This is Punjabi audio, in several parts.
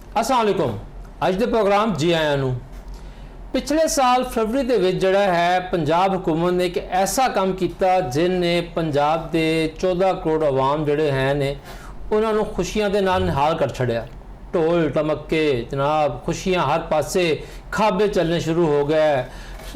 अस्सलाम वालेकुम। अज के प्रोग्राम जी आया नू। पिछले साल फरवरी के विच जिहड़ा है पंजाब हुकूमत ने एक ऐसा काम किया जिन्हें पंजाब के 14 करोड़ अवाम जिहड़े हैं ने उन्होंने खुशियां दे नाल निहाल कर छड़िया। ढोल टमके जनाब, खुशियां हर पासे, खाबे चलने शुरू हो गए।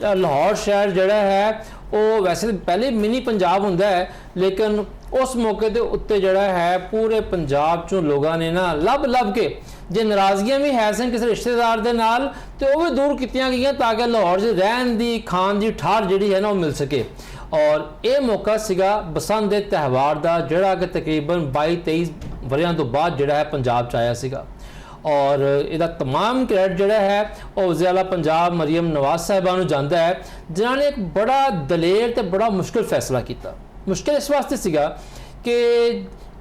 लाहौर शहर जिहड़ा है वो वैसे तो पहले मिनी पंजाब हुंदा है, लेकिन उस मौके के उत्ते जिहड़ा है पूरे पंजाब चों लोगों ने ना लब लब के जे नाराज़गियां भी है सन किसी रिश्तेदार के नाल तो वह भी दूर कीतियां गईयां ताकि लाहौर च रहन दी खान दी ठार जिहड़ी है ना वो मिल सके। और ये मौका सीगा बसंत के त्यौहार का जिहड़ा कि तकरीबन 22-23 वरियां तो बाद जिहड़ा है पंजाब च आया सीगा। और इसका तमाम क्रेडिट जिहड़ा है वो वज़ीर आला पंजाब मरियम नवाज साहिबा नूं जांदा है, जिन्होंने एक बड़ा दलेर ते बड़ा मुश्किल फैसला किया। मुश्किल इस वास्ते सीगा कि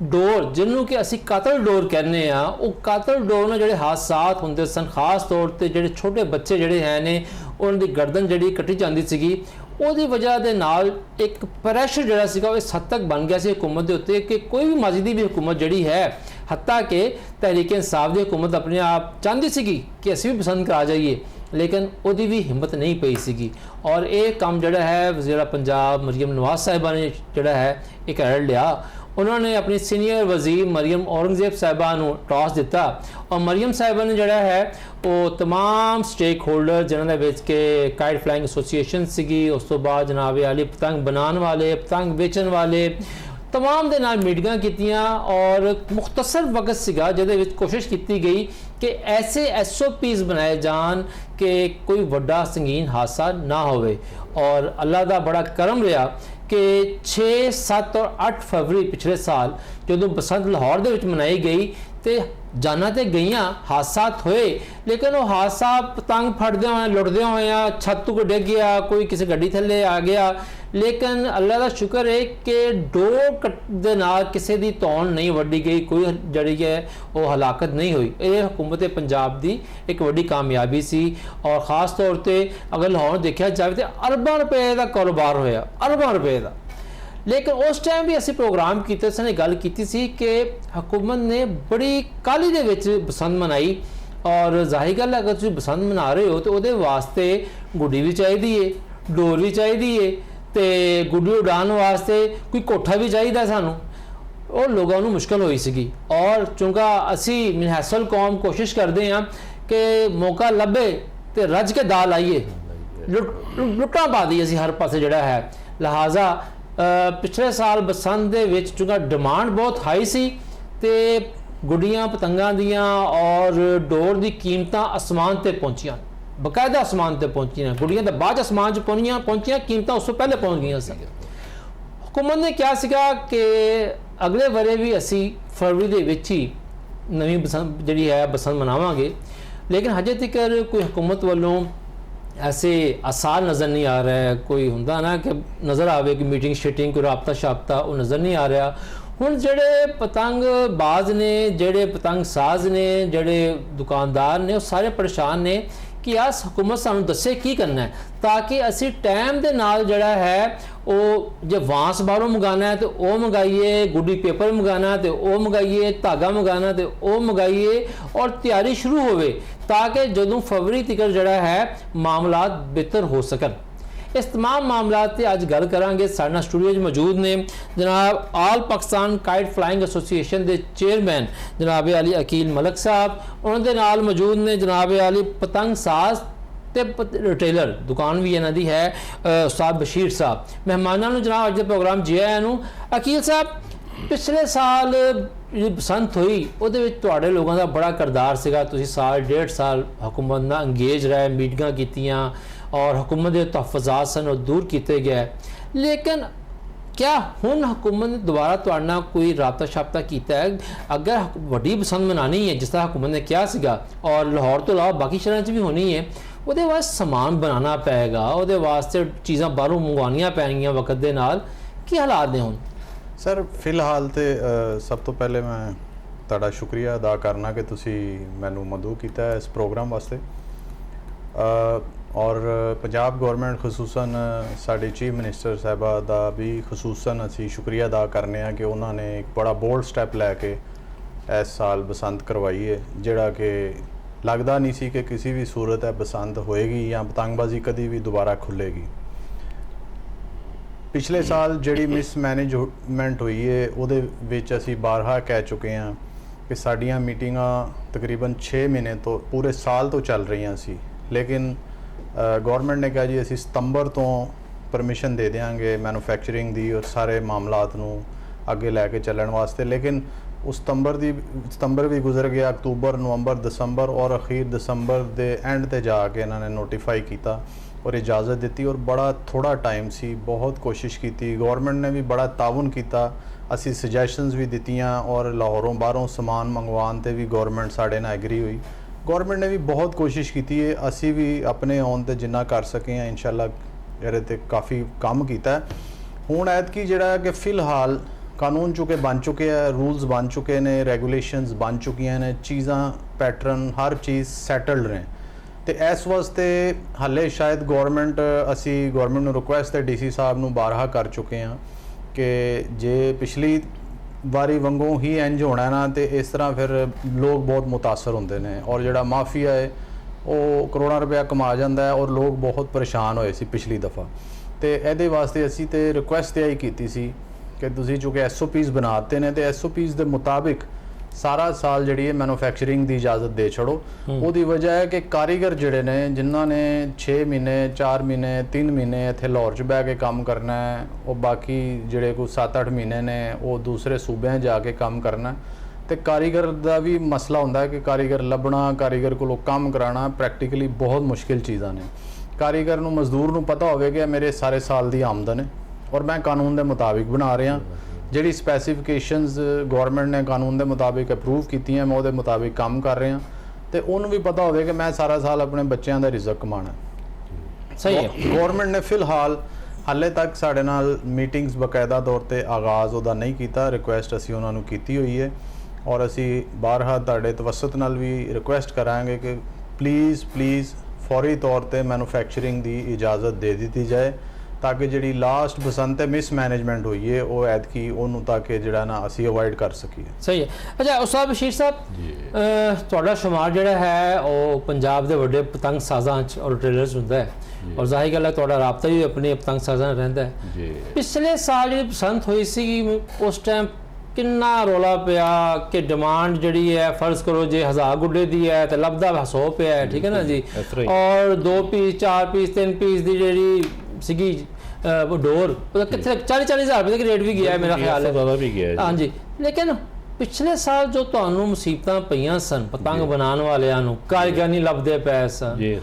डोर जिन्हों कि असी कातल डोर कहने वो कातल डोर ना जिहड़े हादसात होंदे सन, खास तौर पर जिहड़े छोटे बच्चे जिहड़े हैं ने उन्हां दी गर्दन जिहड़ी कटी जाती सीगी, ਉਹਦੀ वजह ਦੇ ਨਾਲ एक ਪ੍ਰੈਸ਼ਰ ਜਿਹੜਾ ਸੀਗਾ ਉਹ ਇਸ हद तक बन गया सी हुकूमत के उत्ते कि कोई भी माजी दी भी हुकूमत जिहड़ी है, हत्ता कि तहरीक इंसाफ की हुकूमत अपने आप चाहती सी कि असी भी पसंद करा जाइए, लेकिन उसकी भी हिम्मत नहीं पई सी। और ये काम जिहड़ा है वज़ीर आला पंजाब मरियम नवाज साहिबा ने जिहड़ा है एक क्रेडिट लिया। उन्होंने अपनी सीनियर वजीर मरियम औरंगजेब साहिबा नूं टॉस दिता और मरियम साहिबा ने जिहड़ा है वो तमाम स्टेक होल्डर जिन्होंने विच के काइट फ्लाइंग एसोसीएशन सीगी, उस तो बाद जनाब आली पतंग बनाने वाले, पतंग बेचण वाले तमाम दे नाल मीटिंगां कीतियां और मुख्तसर वक्त सीगा जिहदे विच कोशिश की गई कि ऐसे SOPs बनाए जान कि कोई वड्डा संगीन हादसा ना होवे। और अल्लाह दा बड़ा करम रहा कि 6, 7 और 8 फरवरी पिछले साल जो बसंत लाहौर दे विच मनाई गई तो जाना तो गईयां, हादसात होए, लेकिन वो हादसा पतंग फटदे होए लुटदे होए छत को डिग गया, कोई किसी गड्डी थले आ गया, लेकिन अल्लाह का शुक्र है कि डोर दे नाल किसी की तौन नहीं वड्डी गई, कोई जड़ी है वो हलाकत नहीं हुई। ये हुकूमत पंजाब की एक वड्डी कामयाबी सी। और ख़ास तौर पर अगर लाहौर देखा जाए तो अरबां रुपए का कारोबार होया, अरबां रुपए का। लेकिन उस टाइम भी असी प्रोग्राम किए सन, गल की सी कि हुकूमत ने बड़ी काली दे विच बसंत मनाई। और जाहिर गल अगर तुसीं बसंत मना रहे हो तो वो वास्ते गुड्डी भी चाहिए है, डोर भी चाहिए तो गुड्डी उड़ान वास्ते कोई कोठा भी चाहिए सानू, और लोगों को मुश्किल हुई सी। और चूँकि असी मिनहसल कौम कोशिश करते हैं कि मौका लभे तो रज के दाल आइए, लुट्टां पा दी असी हर पासे जिहड़ा है। लिहाजा पिछले साल बसंत दे विच चूँकि डिमांड बहुत हाई सी ते गुड्डियां पतंगां दियां और डोर दी कीमतां आसमान ते पहुंचियां, बकायदा आसमान ते पहुंचियां। गुड्डियां तो बाद आसमान च पहुंचियां, कीमतां उस तो पहले पहुंच गई सन। हुकूमत ने क्या सीगा कि अगले वरे भी असी फरवरी दे विच ही नवीं बसंत जिहड़ी है बसंत मनावांगे, लेकिन हजे तक कोई हुकूमत वालों ऐसे आसार नज़र नहीं आ रहा है। कोई हुंदा ना कि नज़र आवे कि मीटिंग शीटिंग कोई राबता शाबता वो नज़र नहीं आ रहा। हुण जिहड़े पतंग बाज ने, जिहड़े पतंग साज ने, जिहड़े दुकानदार ने, वो सारे परेशान ने कि यार हुकूमत सानू दस्से की करना है ताकि असी टाइम दे नाल जिहड़ा है वो जे वांस बाहरों मंगाना है तो वो मंगाइए, गुड्डी पेपर मंगाना है तो वो मंगाइए, धागा मंगाना तो वो मंगाइए और तैयारी शुरू होवे ताकि जदों फरवरी तक जिहड़ा है मामलात बेहतर हो सकन। इस तमाम मामलात से अज गल करांगे। साडे नाल स्टूडियो मौजूद ने जनाब आल पाकिस्तान काइट फ्लाइंग एसोसीएशन के चेयरमैन जनाब अली अकील मलक साहब, उन्होंने नाल मौजूद ने जनाब अली पतंग साज ते रिटेलर दुकान भी इन्हां दी है उस्ताद बशीर साहब। मेहमानां नूं जनाब अज दे प्रोग्राम जी आयां नूं। अकील साहब, पिछले साल जी बसंत हुई उहदे विच तुहाडे लोगों का बड़ा किरदार सीगा, तुसीं साल 1.5 साल हुकूमत नाल अंगेज रहे, मीटिंगां कीतियां और हुकूमत के तहफ़्फ़ुज़ात सन वो दूर किए गए। लेकिन क्या हुण हुकूमत ने दोबारा तुहाडे नाल कोई राबता शाबता किया है? अगर वड्डी बसंत मनानी है जिस तरह हुकूमत ने कहा सीगा और लाहौर तो इलावा बाकी शहरों भी होनी है, ਉਹਦੇ ਵਾਸਤੇ समान बनाना पेगा, ਉਹਦੇ वास्ते चीज़ां बाहरों मंगवानियां पैणगियां वक्त दे नाल, की हालात ने हुण? सर फिलहाल तो सब तो पहले मैं ਤੁਹਾਡਾ शुक्रिया अदा करना कि तुसी मैनू मदऊ किया इस प्रोग्राम वास्ते। और पंजाब गौरमेंट खसूसन साडे चीफ मिनिस्टर साहबा का भी खसूसन असी शुक्रिया अदा करने कि उन्होंने एक बड़ा बोल्ड स्टैप लैके ਇਸ ਸਾਲ ਬਸੰਤ ਕਰਵਾਈ ਹੈ, ਜਿਹੜਾ ਕਿ ਲੱਗਦਾ ਨਹੀਂ ਸੀ ਕਿ ਕਿਸੇ ਵੀ ਸੂਰਤ ਹੈ ਬਸੰਤ ਹੋਏਗੀ ਜਾਂ ਪਤੰਗਬਾਜ਼ੀ ਕਦੀ ਵੀ ਦੁਬਾਰਾ ਖੁੱਲੇਗੀ। ਪਿਛਲੇ ਸਾਲ ਜਿਹੜੀ ਮਿਸਮੈਨੇਜਮੈਂਟ ਹੋਈ ਹੈ ਉਹਦੇ ਵਿੱਚ ਅਸੀਂ ਬਾਰਹਾ ਕਹਿ ਚੁੱਕੇ ਹਾਂ ਕਿ ਸਾਡੀਆਂ ਮੀਟਿੰਗਾਂ ਤਕਰੀਬਨ 6 ਮਹੀਨੇ ਤੋਂ ਪੂਰੇ ਸਾਲ ਤੋਂ ਚੱਲ ਰਹੀਆਂ ਸੀ, ਲੇਕਿਨ ਗਵਰਨਮੈਂਟ ਨੇ ਕਿਹਾ ਜੀ ਅਸੀਂ ਸਤੰਬਰ ਤੋਂ ਪਰਮਿਸ਼ਨ ਦੇ ਦਿਆਂਗੇ ਮੈਨੂਫੈਕਚਰਿੰਗ ਦੀ ਔਰ ਸਾਰੇ ਮਾਮਲਾਤ ਨੂੰ ਅੱਗੇ ਲੈ ਕੇ ਚੱਲਣ ਵਾਸਤੇ। ਲੇਕਿਨ ਉਸ ਸਤੰਬਰ ਵੀ ਗੁਜ਼ਰ ਗਿਆ, ਅਕਤੂਬਰ, ਨਵੰਬਰ, ਦਸੰਬਰ ਔਰ ਅਖੀਰ ਦਸੰਬਰ ਦੇ ਐਂਡ ਤੇ ਜਾ ਕੇ ਇਹਨਾਂ ਨੇ ਨੋਟੀਫਾਈ ਕੀਤਾ ਔਰ ਇਜਾਜ਼ਤ ਦਿੱਤੀ ਔਰ ਬੜਾ ਥੋੜਾ ਟਾਈਮ ਸੀ। ਬਹੁਤ ਕੋਸ਼ਿਸ਼ ਕੀਤੀ, ਗਵਰਨਮੈਂਟ ਨੇ ਵੀ ਬੜਾ ਤਾਉਨ ਕੀਤਾ, ਅਸੀਂ ਸੁਜੈਸ਼ਨਸ ਵੀ ਦਿੱਤੀਆਂ ਔਰ ਲਾਹੌਰੋਂ ਬਾਹਰੋਂ ਸਮਾਨ ਮੰਗਵਾਉਣ ਤੇ ਵੀ ਗਵਰਨਮੈਂਟ ਸਾਡੇ ਨਾਲ ਐਗਰੀ ਹੋਈ। ਗਵਰਨਮੈਂਟ ਨੇ ਵੀ ਬਹੁਤ ਕੋਸ਼ਿਸ਼ ਕੀਤੀ ਹੈ, ਅਸੀਂ ਵੀ ਆਪਣੇ ਆਉਣ ਤੇ ਜਿੰਨਾ ਕਰ ਸਕੇ ਹਾਂ ਇਨਸ਼ਾਅੱਲਾ ਇਹਦੇ ਤੇ ਕਾਫੀ ਕੰਮ ਕੀਤਾ। ਹੁਣ ਐਤਕੀ ਜਿਹੜਾ ਕਿ ਫਿਲਹਾਲ ਕਾਨੂੰਨ ਚੁੱਕੇ ਬਣ ਚੁੱਕੇ ਆ, ਰੂਲਸ ਬਣ ਚੁੱਕੇ ਨੇ, ਰੈਗੂਲੇਸ਼ਨਸ ਬਣ ਚੁੱਕੀਆਂ ਨੇ, ਚੀਜ਼ਾਂ ਪੈਟਰਨ ਹਰ ਚੀਜ਼ ਸੈਟਲਡ ਨੇ ਤੇ ਇਸ ਵਾਸਤੇ ਹਾਲੇ ਸ਼ਾਇਦ ਅਸੀਂ ਗਵਰਨਮੈਂਟ ਨੂੰ ਰਿਕੁਐਸਟ ਤੇ ਡੀਸੀ ਸਾਹਿਬ ਨੂੰ ਬਾਰਹਾ ਕਰ ਚੁੱਕੇ ਹਾਂ ਕਿ ਜੇ ਪਿਛਲੀ ਵਾਰੀ ਵਾਂਗੂ ਹੀ ਇੰਜ ਹੋਣਾ ਨਾ ਤੇ ਇਸ ਤਰ੍ਹਾਂ ਫਿਰ ਲੋਕ ਬਹੁਤ ਮੁਤਾਸਰ ਹੁੰਦੇ ਨੇ ਔਰ ਜਿਹੜਾ ਮਾਫੀਆ ਹੈ ਉਹ ਕਰੋੜਾਂ ਰੁਪਇਆ ਕਮਾ ਜਾਂਦਾ ਹੈ ਔਰ ਲੋਕ ਬਹੁਤ ਪਰੇਸ਼ਾਨ ਹੋਏ ਸੀ ਪਿਛਲੀ ਦਫਾ। ਤੇ ਇਹਦੇ ਵਾਸਤੇ ਅਸੀਂ ਤੇ ਰਿਕੁਐਸਟ ਇਹ ਕੀਤੀ ਸੀ ਕਿ ਤੁਸੀਂ ਚੂँकि SOPs ਬਣਾਤੇ ਨੇ ਤੇ SOPs ਦੇ ਮੁਤਾਬਿਕ ਸਾਰਾ ਸਾਲ ਜਿਹੜੀ ਹੈ ਮੈਨੂਫੈਕਚਰਿੰਗ ਦੀ ਇਜਾਜ਼ਤ ਦੇ ਛੜੋ। ਉਹਦੀ ਵਜ੍ਹਾ ਹੈ ਕਿ ਕਾਰੀਗਰ ਜਿਹੜੇ ਨੇ ਜਿਨ੍ਹਾਂ ਨੇ 6 ਮਹੀਨੇ 4 ਮਹੀਨੇ 3 ਮਹੀਨੇ ਇੱਥੇ ਲਾਹੌਰ 'ਚ ਬਹਿ ਕੇ ਕੰਮ ਕਰਨਾ ਹੈ, ਉਹ ਬਾਕੀ ਜਿਹੜੇ ਕੋਈ 7-8 ਮਹੀਨੇ ਨੇ ਉਹ ਦੂਸਰੇ ਸੂਬਿਆਂ ਜਾ ਕੇ ਕੰਮ ਕਰਨਾ ਤੇ ਕਾਰੀਗਰ ਦਾ ਵੀ ਮਸਲਾ ਹੁੰਦਾ ਹੈ ਕਿ ਕਾਰੀਗਰ ਲੱਭਣਾ, ਕਾਰੀਗਰ ਕੋਲੋਂ ਕੰਮ ਕਰਾਉਣਾ ਪ੍ਰੈਕਟੀਕਲੀ ਬਹੁਤ ਮੁਸ਼ਕਿਲ ਚੀਜ਼ਾਂ ਨੇ। ਕਾਰੀਗਰ ਨੂੰ ਮਜ਼ਦੂਰ ਨੂੰ ਪਤਾ ਹੋਵੇ ਕਿ ਮੇਰੇ ਸਾਰੇ ਸਾਲ ਦੀ ਆਮਦਨ ਹੈ ਔਰ ਮੈਂ ਕਾਨੂੰਨ ਦੇ ਮੁਤਾਬਿਕ ਬਣਾ ਰਿਹਾ, ਜਿਹੜੀ ਸਪੈਸੀਫਿਕੇਸ਼ਨਸ ਗਵਰਨਮੈਂਟ ਨੇ ਕਾਨੂੰਨ ਦੇ ਮੁਤਾਬਿਕ ਅਪਰੂਵ ਕੀਤੀਆਂ ਮੈਂ ਉਹਦੇ ਮੁਤਾਬਿਕ ਕੰਮ ਕਰ ਰਿਹਾ ਤੇ ਉਹਨੂੰ ਵੀ ਪਤਾ ਹੋਵੇ ਕਿ ਮੈਂ ਸਾਰਾ ਸਾਲ ਆਪਣੇ ਬੱਚਿਆਂ ਦਾ ਰਿਜ਼ਕ ਕਮਾਉਣਾ। ਸਹੀ ਹੈ। ਗਵਰਨਮੈਂਟ ਨੇ ਫਿਲਹਾਲ ਹਾਲੇ ਤੱਕ ਸਾਡੇ ਨਾਲ ਮੀਟਿੰਗਸ ਬਕਾਇਦਾ ਤੌਰ ਤੇ ਆਗਾਜ਼ ਉਹਦਾ ਨਹੀਂ ਕੀਤਾ, ਰਿਕੁਐਸਟ ਅਸੀਂ ਉਹਨਾਂ ਨੂੰ ਕੀਤੀ ਹੋਈ ਹੈ ਔਰ ਅਸੀਂ ਬਾਰਹਾ ਤੁਹਾਡੇ ਤਵਸਤ ਨਾਲ ਵੀ ਰਿਕੁਐਸਟ ਕਰਾਂਗੇ ਕਿ ਪਲੀਜ਼ ਫੌਰੀ ਤੌਰ ਤੇ ਮੈਨੂਫੈਕਚਰਿੰਗ ਦੀ ਇਜਾਜ਼ਤ ਦੇ ਦਿੱਤੀ ਜਾਏ ਤਾਂ ਕਿ ਜਿਹੜੀ ਲਾਸਟ ਬਸੰਤ ਤੇ ਮਿਸਮੈਨੇਜਮੈਂਟ ਹੋਈ ਹੈ ਉਹ ਐਤਕੀ ਉਹਨੂੰ ਤਾਂ ਕਿ ਜਿਹੜਾ ਨਾ ਅਸੀਂ ਅਵੋਇਡ ਕਰ ਸਕੀਏ। ਸਹੀ ਹੈ। ਅੱਛਾ ਉਸਤਾਦ ਬਸ਼ੀਰ ਸਾਹਿਬ, ਤੁਹਾਡਾ ਸ਼ੁਮਾਰ ਜਿਹੜਾ ਹੈ ਉਹ ਪੰਜਾਬ ਦੇ ਵੱਡੇ ਪਤੰਗ ਸਾਜ਼ਾਂ 'ਚ ਔਰ ਟ੍ਰੇਲਰਸ ਹੁੰਦਾ ਹੈ ਔਰ ਜ਼ਾਹਿਰ ਗੱਲ ਹੈ ਤੁਹਾਡਾ ਰਾਬਤਾ ਵੀ ਆਪਣੇ ਪਤੰਗ ਸਾਜ਼ਾਂ ਨਾਲ ਰਹਿੰਦਾ ਹੈ। ਪਿਛਲੇ ਸਾਲ ਜਿਹੜੀ ਬਸੰਤ ਹੋਈ ਸੀ ਉਸ ਟਾਈਮ ਕਿੰਨਾ ਰੌਲਾ ਪਿਆ ਕਿ ਡਿਮਾਂਡ ਜਿਹੜੀ ਹੈ ਫਰਜ਼ ਕਰੋ ਜੇ 1000 ਗੁੱਡੇ ਦੀ ਹੈ ਤੇ ਲੱਭਦਾ 100 ਪਿਆ ਹੈ, ਠੀਕ ਹੈ ਨਾ ਜੀ, ਔਰ 2 ਪੀਸ 4 ਪੀਸ 3 ਪੀਸ ਦੀ ਜਿਹੜੀ ਸੀਗੀ ਡੋਰ ਉਹਦਾ ਕਿੱਥੇ 40,000 ਰੁਪਏ ਦਾ ਰੇਟ ਵੀ ਗਿਆ ਮੇਰਾ ਖਿਆਲ ਹੈ। ਹਾਂਜੀ, ਲੇਕਿਨ ਪਿਛਲੇ ਸਾਲ ਜੋ ਤੁਹਾਨੂੰ ਮੁਸੀਬਤਾਂ ਪਈਆਂ ਸਨ ਪਤੰਗ ਬਣਾਉਣ ਵਾਲਿਆਂ ਨੂੰ, ਕਾਰੀਗਰ ਨਹੀਂ ਲੱਭਦੇ ਪਏ ਸਨ,